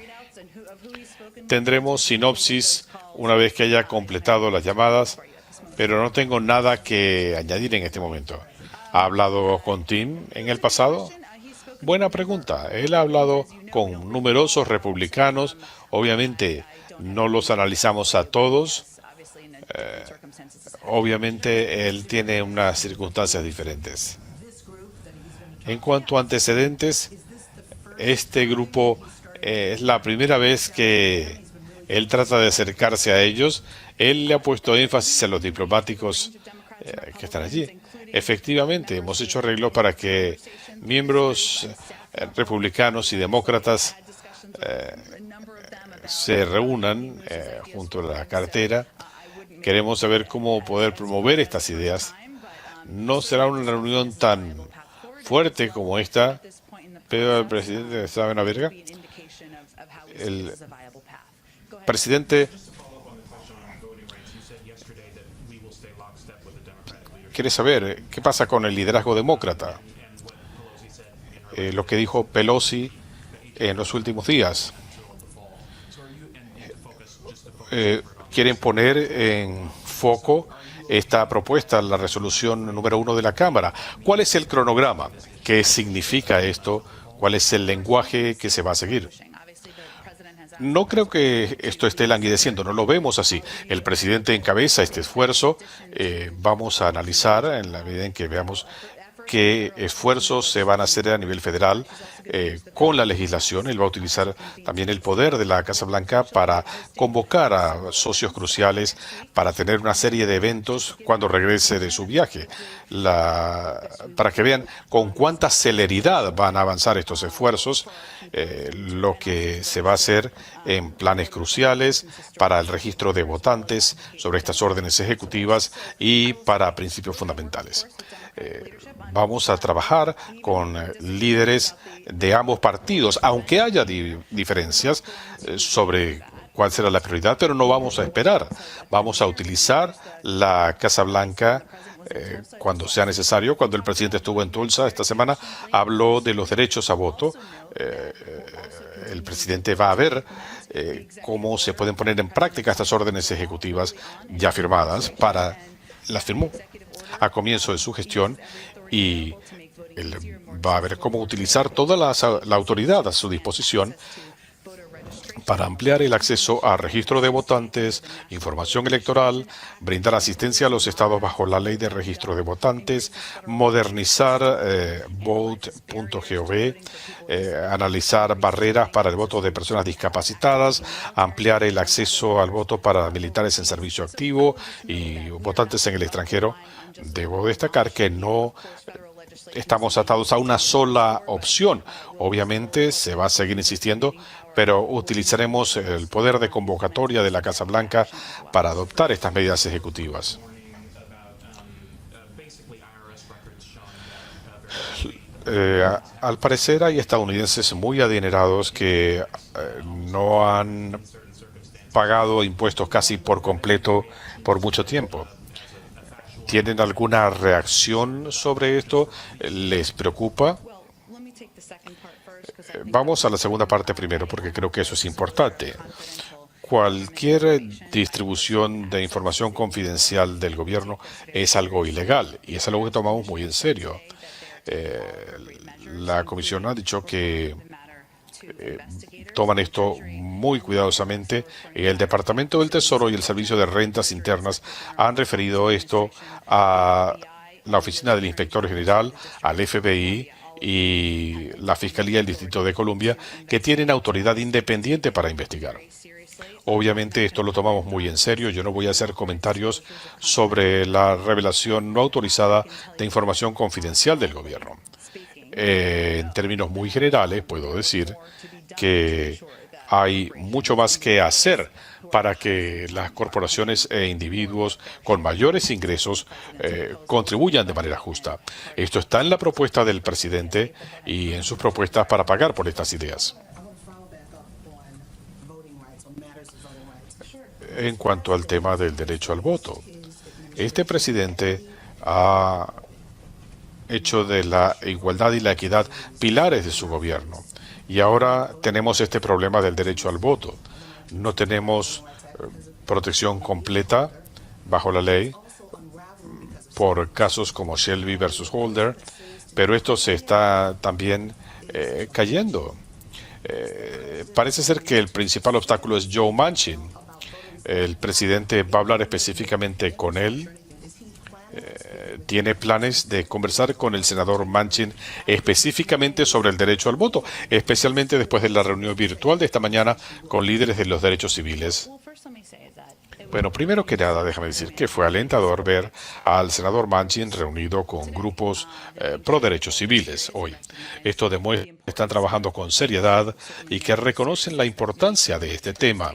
Tendremos sinopsis una vez que haya completado las llamadas, pero no tengo nada que añadir en este momento. ¿Ha hablado con Tim en el pasado? Buena pregunta. Él ha hablado con numerosos republicanos. Obviamente no los analizamos a todos. Obviamente él tiene unas circunstancias diferentes. En cuanto a antecedentes, este grupo es la primera vez que él trata de acercarse a ellos. Él le ha puesto énfasis a los diplomáticos que están allí. Efectivamente, hemos hecho arreglos para que miembros republicanos y demócratas se reúnan junto a la cartera. Queremos saber cómo poder promover estas ideas. No será una reunión tan fuerte como esta, pero el presidente estaba en la verga. El presidente quiere saber qué pasa con el liderazgo demócrata. Lo que dijo Pelosi en los últimos días. Quieren poner en foco esta propuesta, la resolución número 1 de la Cámara. ¿Cuál es el cronograma? ¿Qué significa esto? ¿Cuál es el lenguaje que se va a seguir? No creo que esto esté languideciendo, no lo vemos así. El presidente encabeza este esfuerzo. Vamos a analizar en la medida en que veamos qué esfuerzos se van a hacer a nivel federal con la legislación. Él va a utilizar también el poder de la Casa Blanca para convocar a socios cruciales para tener una serie de eventos cuando regrese de su viaje, para que vean con cuánta celeridad van a avanzar estos esfuerzos, lo que se va a hacer en planes cruciales para el registro de votantes sobre estas órdenes ejecutivas y para principios fundamentales. Vamos a trabajar con líderes de ambos partidos, aunque haya diferencias sobre cuál será la prioridad, pero no vamos a esperar. Vamos a utilizar la Casa Blanca cuando sea necesario. Cuando el presidente estuvo en Tulsa esta semana, habló de los derechos a voto. El presidente va a ver cómo se pueden poner en práctica estas órdenes ejecutivas ya firmadas. Las firmó a comienzo de su gestión y él va a ver cómo utilizar toda la autoridad a su disposición para ampliar el acceso a registro de votantes, información electoral, brindar asistencia a los estados bajo la ley de registro de votantes, modernizar vote.gov, analizar barreras para el voto de personas discapacitadas, ampliar el acceso al voto para militares en servicio activo y votantes en el extranjero. Debo destacar que no estamos atados a una sola opción. Obviamente se va a seguir insistiendo, pero utilizaremos el poder de convocatoria de la Casa Blanca para adoptar estas medidas ejecutivas. Al parecer hay estadounidenses muy adinerados que no han pagado impuestos casi por completo por mucho tiempo. ¿Tienen alguna reacción sobre esto? ¿Les preocupa? Vamos a la segunda parte primero, porque creo que eso es importante. Cualquier distribución de información confidencial del gobierno es algo ilegal y es algo que tomamos muy en serio. La comisión ha dicho que eh, toman esto muy cuidadosamente. El Departamento del Tesoro y el Servicio de Rentas Internas han referido esto a la Oficina del Inspector General, al FBI y la Fiscalía del Distrito de Columbia, que tienen autoridad independiente para investigar. Obviamente esto lo tomamos muy en serio. Yo no voy a hacer comentarios sobre la revelación no autorizada de información confidencial del gobierno. En términos muy generales, puedo decir que hay mucho más que hacer para que las corporaciones e individuos con mayores ingresos contribuyan de manera justa. Esto está en la propuesta del presidente y en sus propuestas para pagar por estas ideas. En cuanto al tema del derecho al voto, este presidente ha hecho de la igualdad y la equidad pilares de su gobierno. Y ahora tenemos este problema del derecho al voto. No tenemos protección completa bajo la ley por casos como Shelby versus Holder, pero esto se está también cayendo. Parece ser que el principal obstáculo es Joe Manchin. El presidente va a hablar específicamente con él. Tiene planes de conversar con el senador Manchin específicamente sobre el derecho al voto, especialmente después de la reunión virtual de esta mañana con líderes de los derechos civiles. Bueno, primero que nada, déjame decir que fue alentador ver al senador Manchin reunido con grupos pro derechos civiles hoy. Esto demuestra que están trabajando con seriedad y que reconocen la importancia de este tema.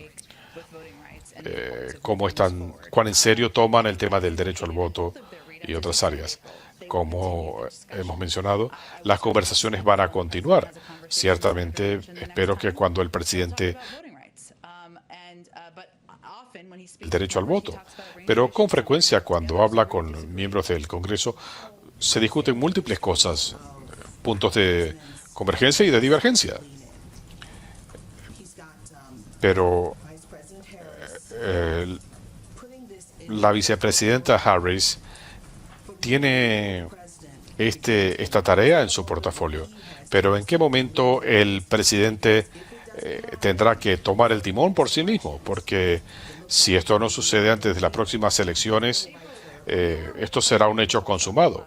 Cuán en serio toman el tema del derecho al voto y otras áreas. Como hemos mencionado, las conversaciones van a continuar. Ciertamente, espero que cuando el presidente el derecho al voto, pero con frecuencia cuando habla con miembros del Congreso se discuten múltiples cosas, puntos de convergencia y de divergencia. Pero la vicepresidenta Harris tiene esta tarea en su portafolio. Pero ¿en qué momento el presidente tendrá que tomar el timón por sí mismo? Porque si esto no sucede antes de las próximas elecciones, esto será un hecho consumado.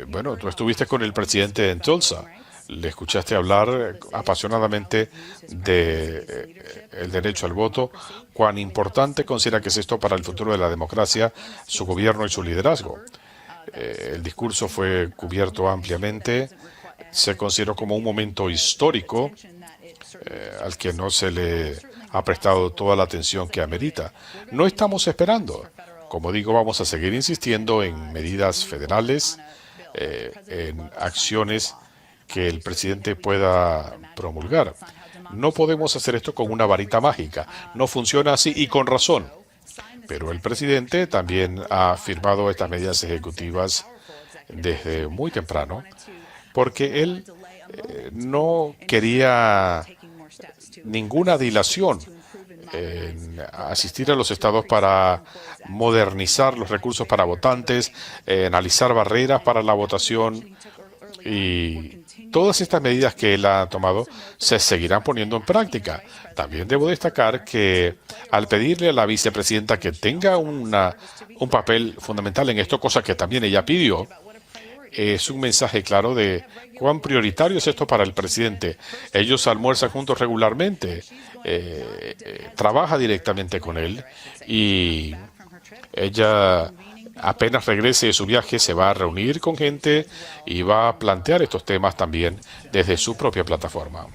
Bueno, tú estuviste con el presidente en Tulsa. Le escuchaste hablar apasionadamente de el derecho al voto, cuán importante considera que es esto para el futuro de la democracia, su gobierno y su liderazgo. El discurso fue cubierto ampliamente, se consideró como un momento histórico al que no se le ha prestado toda la atención que amerita. No estamos esperando. Como digo, vamos a seguir insistiendo en medidas federales, en acciones que el presidente pueda promulgar. No podemos hacer esto con una varita mágica. No funciona así y con razón. Pero el presidente también ha firmado estas medidas ejecutivas desde muy temprano porque él no quería ninguna dilación en asistir a los estados para modernizar los recursos para votantes, analizar barreras para la votación y todas estas medidas que él ha tomado se seguirán poniendo en práctica. También debo destacar que al pedirle a la vicepresidenta que tenga un papel fundamental en esto, cosa que también ella pidió, es un mensaje claro de cuán prioritario es esto para el presidente. Ellos almuerzan juntos regularmente, trabaja directamente con él y ella apenas regrese de su viaje se va a reunir con gente y va a plantear estos temas también desde su propia plataforma.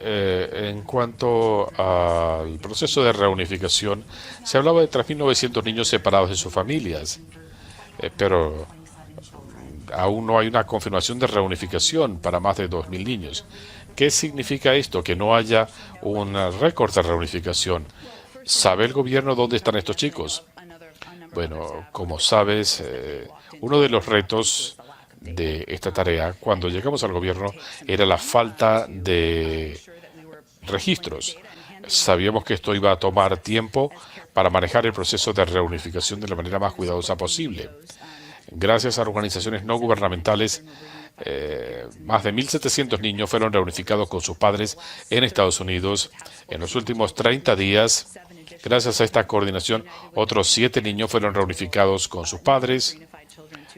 En cuanto al proceso de reunificación, se hablaba de 3.900 niños separados de sus familias, pero aún no hay una confirmación de reunificación para más de 2.000 niños. ¿Qué significa esto? Que no haya un récord de reunificación. ¿Sabe el gobierno dónde están estos chicos? Bueno, como sabes, uno de los retos de esta tarea cuando llegamos al gobierno era la falta de registros. Sabíamos que esto iba a tomar tiempo para manejar el proceso de reunificación de la manera más cuidadosa posible. Gracias a organizaciones no gubernamentales, más de 1.700 niños fueron reunificados con sus padres en Estados Unidos. En los últimos 30 días, gracias a esta coordinación, otros 7 niños fueron reunificados con sus padres,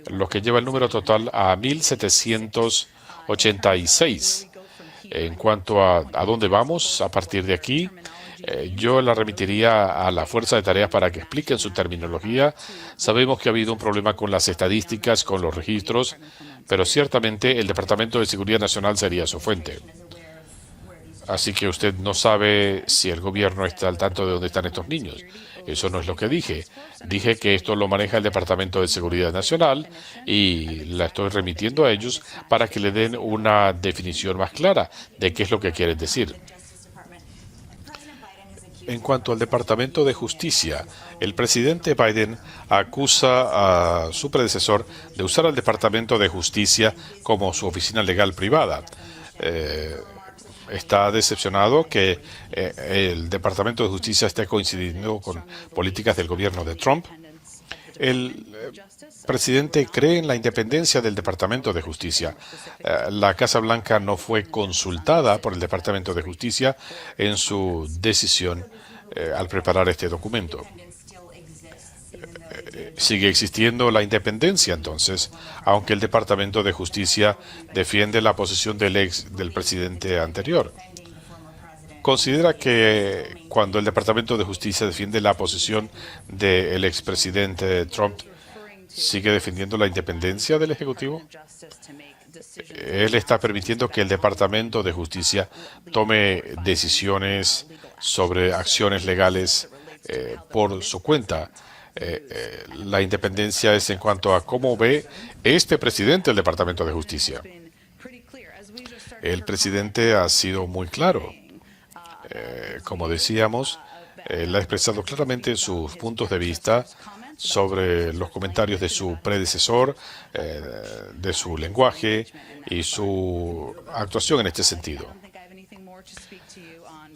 lo que lleva el número total a 1.786. En cuanto a dónde vamos a partir de aquí, yo la remitiría a la Fuerza de Tareas para que expliquen su terminología. Sabemos que ha habido un problema con las estadísticas, con los registros, pero ciertamente el Departamento de Seguridad Nacional sería su fuente. Así que usted no sabe si el gobierno está al tanto de dónde están estos niños. Eso no es lo que dije. Dije que esto lo maneja el Departamento de Seguridad Nacional y la estoy remitiendo a ellos para que le den una definición más clara de qué es lo que quieren decir. En cuanto al Departamento de Justicia, el presidente Biden acusa a su predecesor de usar al Departamento de Justicia como su oficina legal privada. Está decepcionado que el Departamento de Justicia esté coincidiendo con políticas del gobierno de Trump. El presidente cree en la independencia del Departamento de Justicia. La Casa Blanca no fue consultada por el Departamento de Justicia en su decisión al preparar este documento. Sigue existiendo la independencia, entonces, aunque el Departamento de Justicia defiende la posición del presidente anterior. Considera que cuando el Departamento de Justicia defiende la posición del expresidente Trump, ¿sigue defendiendo la independencia del Ejecutivo? Él está permitiendo que el Departamento de Justicia tome decisiones sobre acciones legales por su cuenta. La independencia es en cuanto a cómo ve este presidente el Departamento de Justicia. El presidente ha sido muy claro. Como decíamos, él ha expresado claramente sus puntos de vista sobre los comentarios de su predecesor, de su lenguaje y su actuación en este sentido.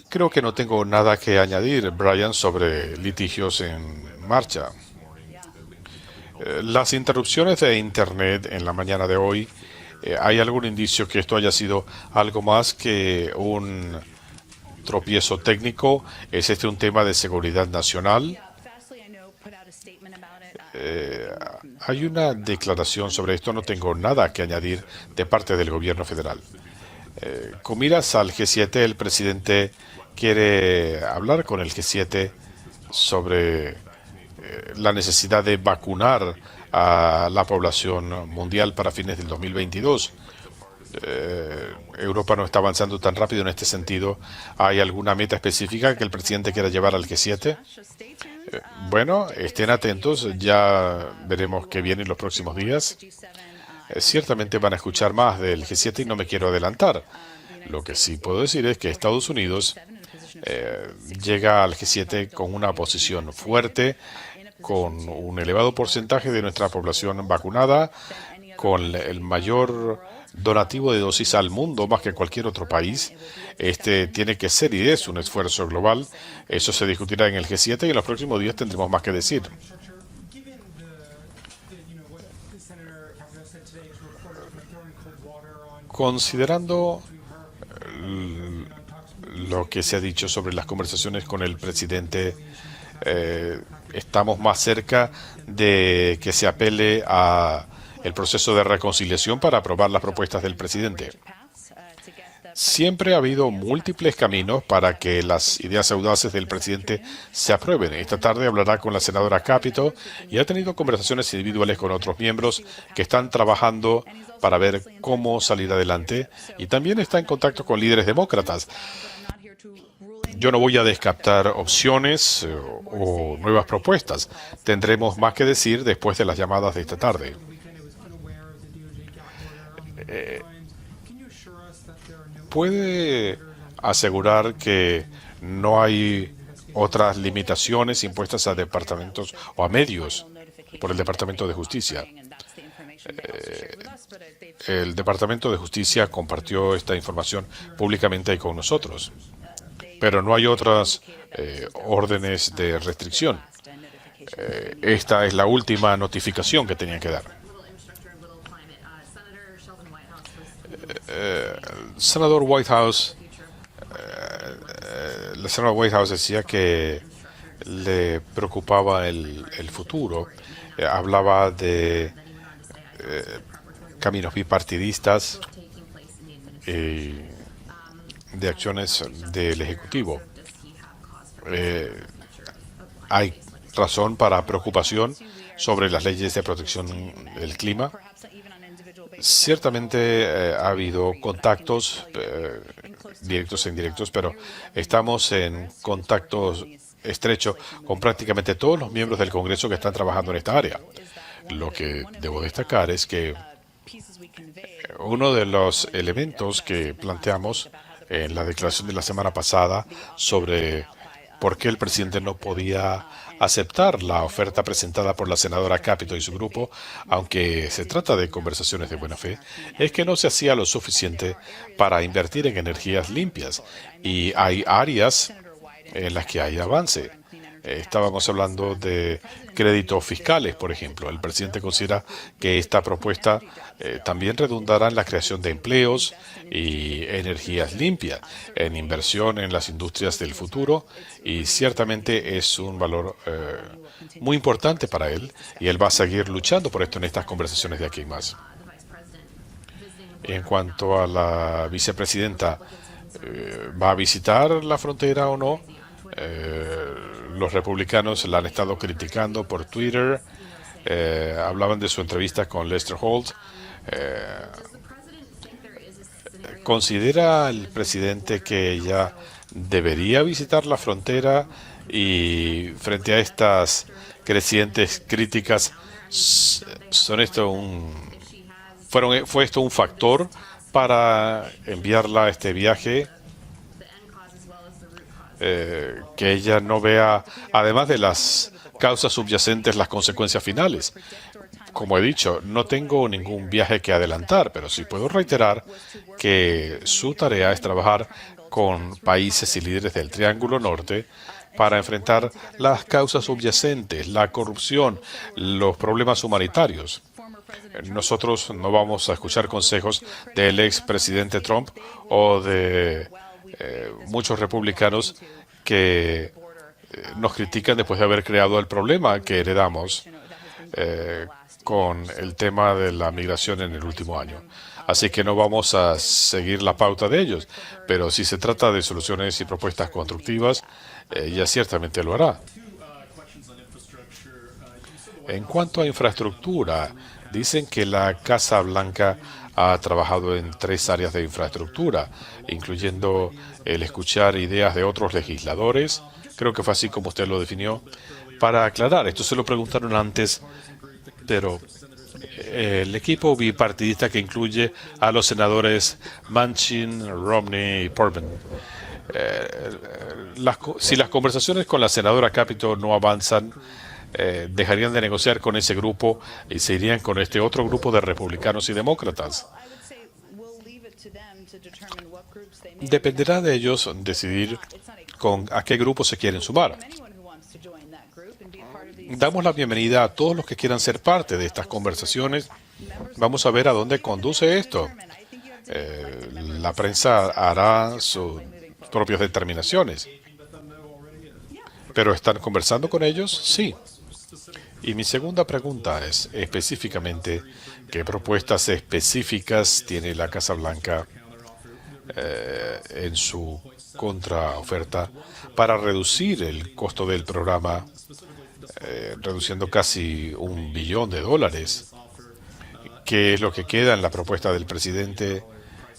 Creo que no tengo nada que añadir, Brian, sobre litigios en marcha. Las interrupciones de Internet en la mañana de hoy, ¿hay algún indicio que esto haya sido algo más que un tropiezo técnico? ¿Es este un tema de seguridad nacional? Hay una declaración sobre esto, no tengo nada que añadir de parte del gobierno federal. Con miras al G7, el presidente quiere hablar con el G7 sobre la necesidad de vacunar a la población mundial para fines del 2022. Europa no está avanzando tan rápido en este sentido. ¿Hay alguna meta específica que el presidente quiera llevar al G7? Bueno, estén atentos, ya veremos qué viene en los próximos días. Ciertamente van a escuchar más del G7 y no me quiero adelantar. Lo que sí puedo decir es que Estados Unidos llega al G7 con una posición fuerte, con un elevado porcentaje de nuestra población vacunada, con el mayor donativo de dosis al mundo, más que cualquier otro país. Este tiene que ser y es un esfuerzo global. Eso se discutirá en el G7 y en los próximos días tendremos más que decir. Considerando lo que se ha dicho sobre las conversaciones con el presidente, estamos más cerca de que se apele a el proceso de reconciliación para aprobar las propuestas del presidente. Siempre ha habido múltiples caminos para que las ideas audaces del presidente se aprueben. Esta tarde hablará con la senadora Capito y ha tenido conversaciones individuales con otros miembros que están trabajando para ver cómo salir adelante, y también está en contacto con líderes demócratas. Yo no voy a descartar opciones o nuevas propuestas. Tendremos más que decir después de las llamadas de esta tarde. ¿Puede asegurar que no hay otras limitaciones impuestas a departamentos o a medios por el Departamento de Justicia? El Departamento de Justicia compartió esta información públicamente con nosotros, pero no hay otras órdenes de restricción. Esta es la última notificación que tenían que dar. Senador Whitehouse, el senador Whitehouse decía que le preocupaba el futuro. Hablaba de caminos bipartidistas y de acciones del Ejecutivo. Eh, Hay razón para preocupación sobre las leyes de protección del clima. Ciertamente ha habido contactos directos e indirectos, pero estamos en contacto estrecho con prácticamente todos los miembros del Congreso que están trabajando en esta área. Lo que debo destacar es que uno de los elementos que planteamos en la declaración de la semana pasada sobre por qué el presidente no podía aceptar la oferta presentada por la senadora Capito y su grupo, aunque se trata de conversaciones de buena fe, es que no se hacía lo suficiente para invertir en energías limpias. Y hay áreas en las que hay avance. Estábamos hablando de créditos fiscales, por ejemplo. El presidente considera que esta propuesta también redundará en la creación de empleos y energías limpias, en inversión en las industrias del futuro, y ciertamente es un valor muy importante para él, y él va a seguir luchando por esto en estas conversaciones de aquí en más. En cuanto a la vicepresidenta, ¿va a visitar la frontera o no? Los republicanos la han estado criticando por Twitter. Hablaban de su entrevista con Lester Holt. ¿Considera el presidente que ella debería visitar la frontera? Y frente a estas crecientes críticas, ¿fue esto un factor para enviarla a este viaje? Que ella no vea, además de las causas subyacentes, las consecuencias finales. Como he dicho, no tengo ningún viaje que adelantar, pero sí puedo reiterar que su tarea es trabajar con países y líderes del Triángulo Norte para enfrentar las causas subyacentes, la corrupción, los problemas humanitarios. Nosotros no vamos a escuchar consejos del expresidente Trump o de muchos republicanos que nos critican después de haber creado el problema que heredamos con el tema de la migración en el último año. Así que no vamos a seguir la pauta de ellos, pero si se trata de soluciones y propuestas constructivas, ella ciertamente lo hará. En cuanto a infraestructura, dicen que la Casa Blanca ha trabajado en 3 áreas de infraestructura, incluyendo el escuchar ideas de otros legisladores. Creo que fue así como usted lo definió. Para aclarar, esto se lo preguntaron antes, pero el equipo bipartidista que incluye a los senadores Manchin, Romney y Corbyn. Si las conversaciones con la senadora Capito no avanzan, dejarían de negociar con ese grupo y se irían con este otro grupo de republicanos y demócratas. Dependerá de ellos decidir a qué grupo se quieren sumar. Damos la bienvenida a todos los que quieran ser parte de estas conversaciones. Vamos a ver a dónde conduce esto. La prensa hará sus propias determinaciones. ¿Pero están conversando con ellos? Sí. Y mi segunda pregunta es específicamente, ¿qué propuestas específicas tiene la Casa Blanca en su contraoferta para reducir el costo del programa, reduciendo casi $1 billón? ¿Qué es lo que queda en la propuesta del presidente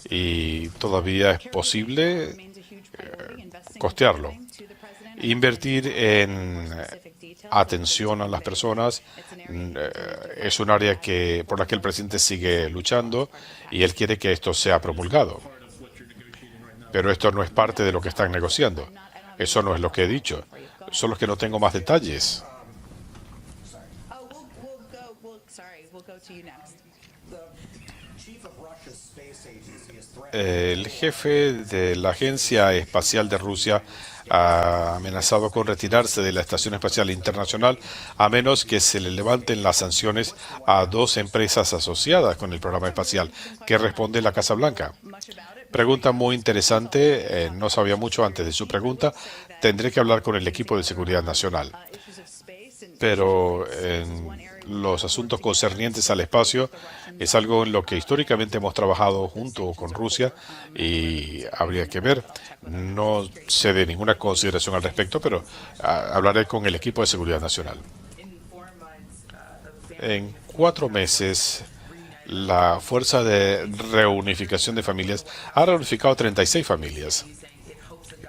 y todavía es posible costearlo? Invertir en atención a las personas es un área por la que el presidente sigue luchando y él quiere que esto sea promulgado. Pero esto no es parte de lo que están negociando. Eso no es lo que he dicho. Solo es que no tengo más detalles. El jefe de la Agencia Espacial de Rusia ha amenazado con retirarse de la Estación Espacial Internacional a menos que se le levanten las sanciones a dos empresas asociadas con el programa espacial. ¿Qué responde la Casa Blanca? Pregunta muy interesante. No sabía mucho antes de su pregunta. Tendré que hablar con el equipo de seguridad nacional. Pero en los asuntos concernientes al espacio es algo en lo que históricamente hemos trabajado junto con Rusia y habría que ver. No sé de ninguna consideración al respecto, pero hablaré con el equipo de seguridad nacional. En 4 meses, la Fuerza de Reunificación de Familias ha reunificado 36 familias.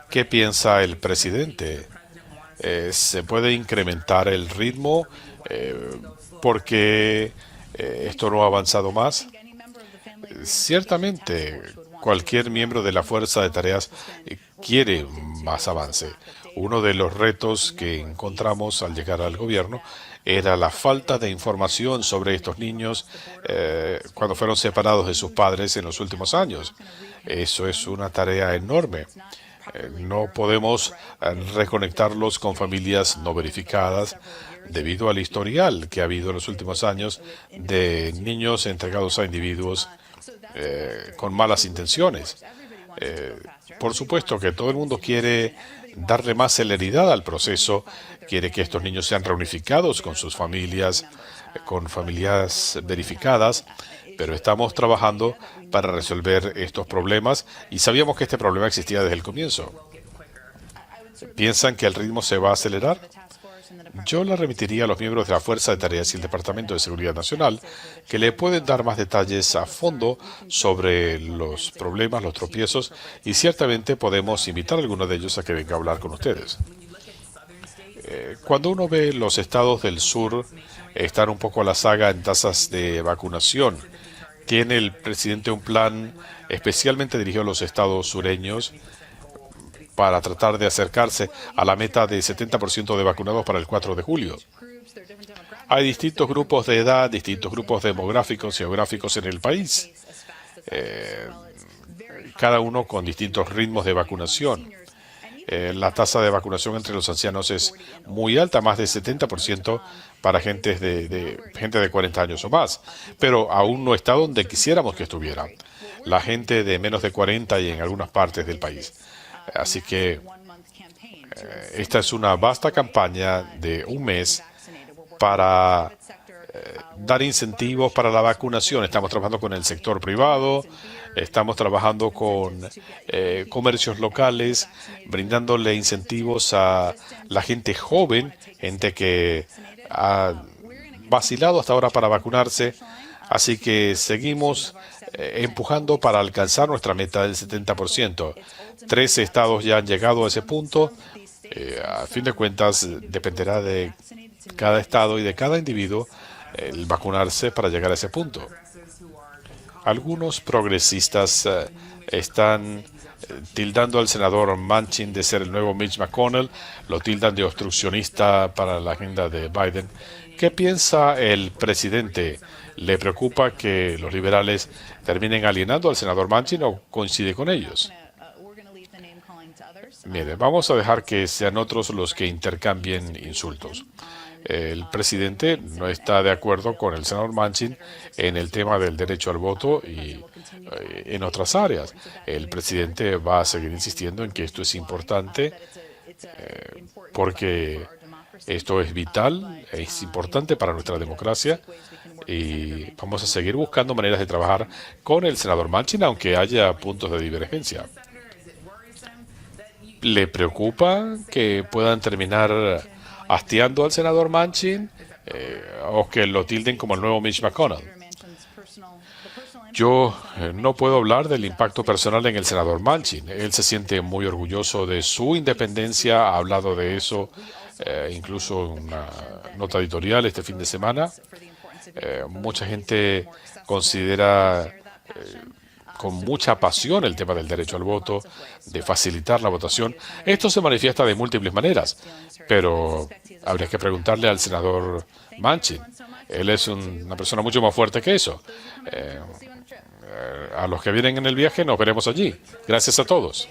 ¿Qué piensa el presidente? ¿Se puede incrementar el ritmo porque esto no ha avanzado más? Ciertamente, cualquier miembro de la fuerza de tareas quiere más avance. Uno de los retos que encontramos al llegar al gobierno era la falta de información sobre estos niños cuando fueron separados de sus padres en los últimos años. Eso es una tarea enorme. No podemos reconectarlos con familias no verificadas debido al historial que ha habido en los últimos años de niños entregados a individuos con malas intenciones. Por supuesto que todo el mundo quiere darle más celeridad al proceso, quiere que estos niños sean reunificados con sus familias, con familias verificadas, pero estamos trabajando para resolver estos problemas y sabíamos que este problema existía desde el comienzo. ¿Piensan que el ritmo se va a acelerar? Yo la remitiría a los miembros de la Fuerza de Tareas y el Departamento de Seguridad Nacional, que le pueden dar más detalles a fondo sobre los problemas, los tropiezos, y ciertamente podemos invitar a alguno de ellos a que venga a hablar con ustedes. Cuando uno ve los estados del sur estar un poco a la saga en tasas de vacunación, ¿tiene el presidente un plan especialmente dirigido a los estados sureños para tratar de acercarse a la meta de 70% de vacunados para el 4 de julio? Hay distintos grupos de edad, distintos grupos demográficos y geográficos en el país, cada uno con distintos ritmos de vacunación. La tasa de vacunación entre los ancianos es muy alta, más de 70% para gente de 40 años o más, pero aún no está donde quisiéramos que estuviera. La gente de menos de 40 y en algunas partes del país. Así que esta es una vasta campaña de un mes para dar incentivos para la vacunación. Estamos trabajando con el sector privado, estamos trabajando con comercios locales, brindándole incentivos a la gente joven, gente que ha vacilado hasta ahora para vacunarse. Así que seguimos empujando para alcanzar nuestra meta del 70%. 13 estados ya han llegado a ese punto. A fin de cuentas, dependerá de cada estado y de cada individuo el vacunarse para llegar a ese punto. Algunos progresistas están tildando al senador Manchin de ser el nuevo Mitch McConnell, lo tildan de obstruccionista para la agenda de Biden. ¿Qué piensa el presidente? ¿Le preocupa que los liberales terminen alienando al senador Manchin o coincide con ellos? Mire, vamos a dejar que sean otros los que intercambien insultos. El presidente no está de acuerdo con el senador Manchin en el tema del derecho al voto y en otras áreas. El presidente va a seguir insistiendo en que esto es importante porque esto es vital, es importante para nuestra democracia y vamos a seguir buscando maneras de trabajar con el senador Manchin, aunque haya puntos de divergencia. ¿Le preocupa que puedan terminar hastiando al senador Manchin o que lo tilden como el nuevo Mitch McConnell? Yo no puedo hablar del impacto personal en el senador Manchin. Él se siente muy orgulloso de su independencia, ha hablado de eso incluso en una nota editorial este fin de semana. Mucha gente considera con mucha pasión el tema del derecho al voto, de facilitar la votación. Esto se manifiesta de múltiples maneras, pero habría que preguntarle al senador Manchin. Él es una persona mucho más fuerte que eso. A los que vienen en el viaje, nos veremos allí. Gracias a todos.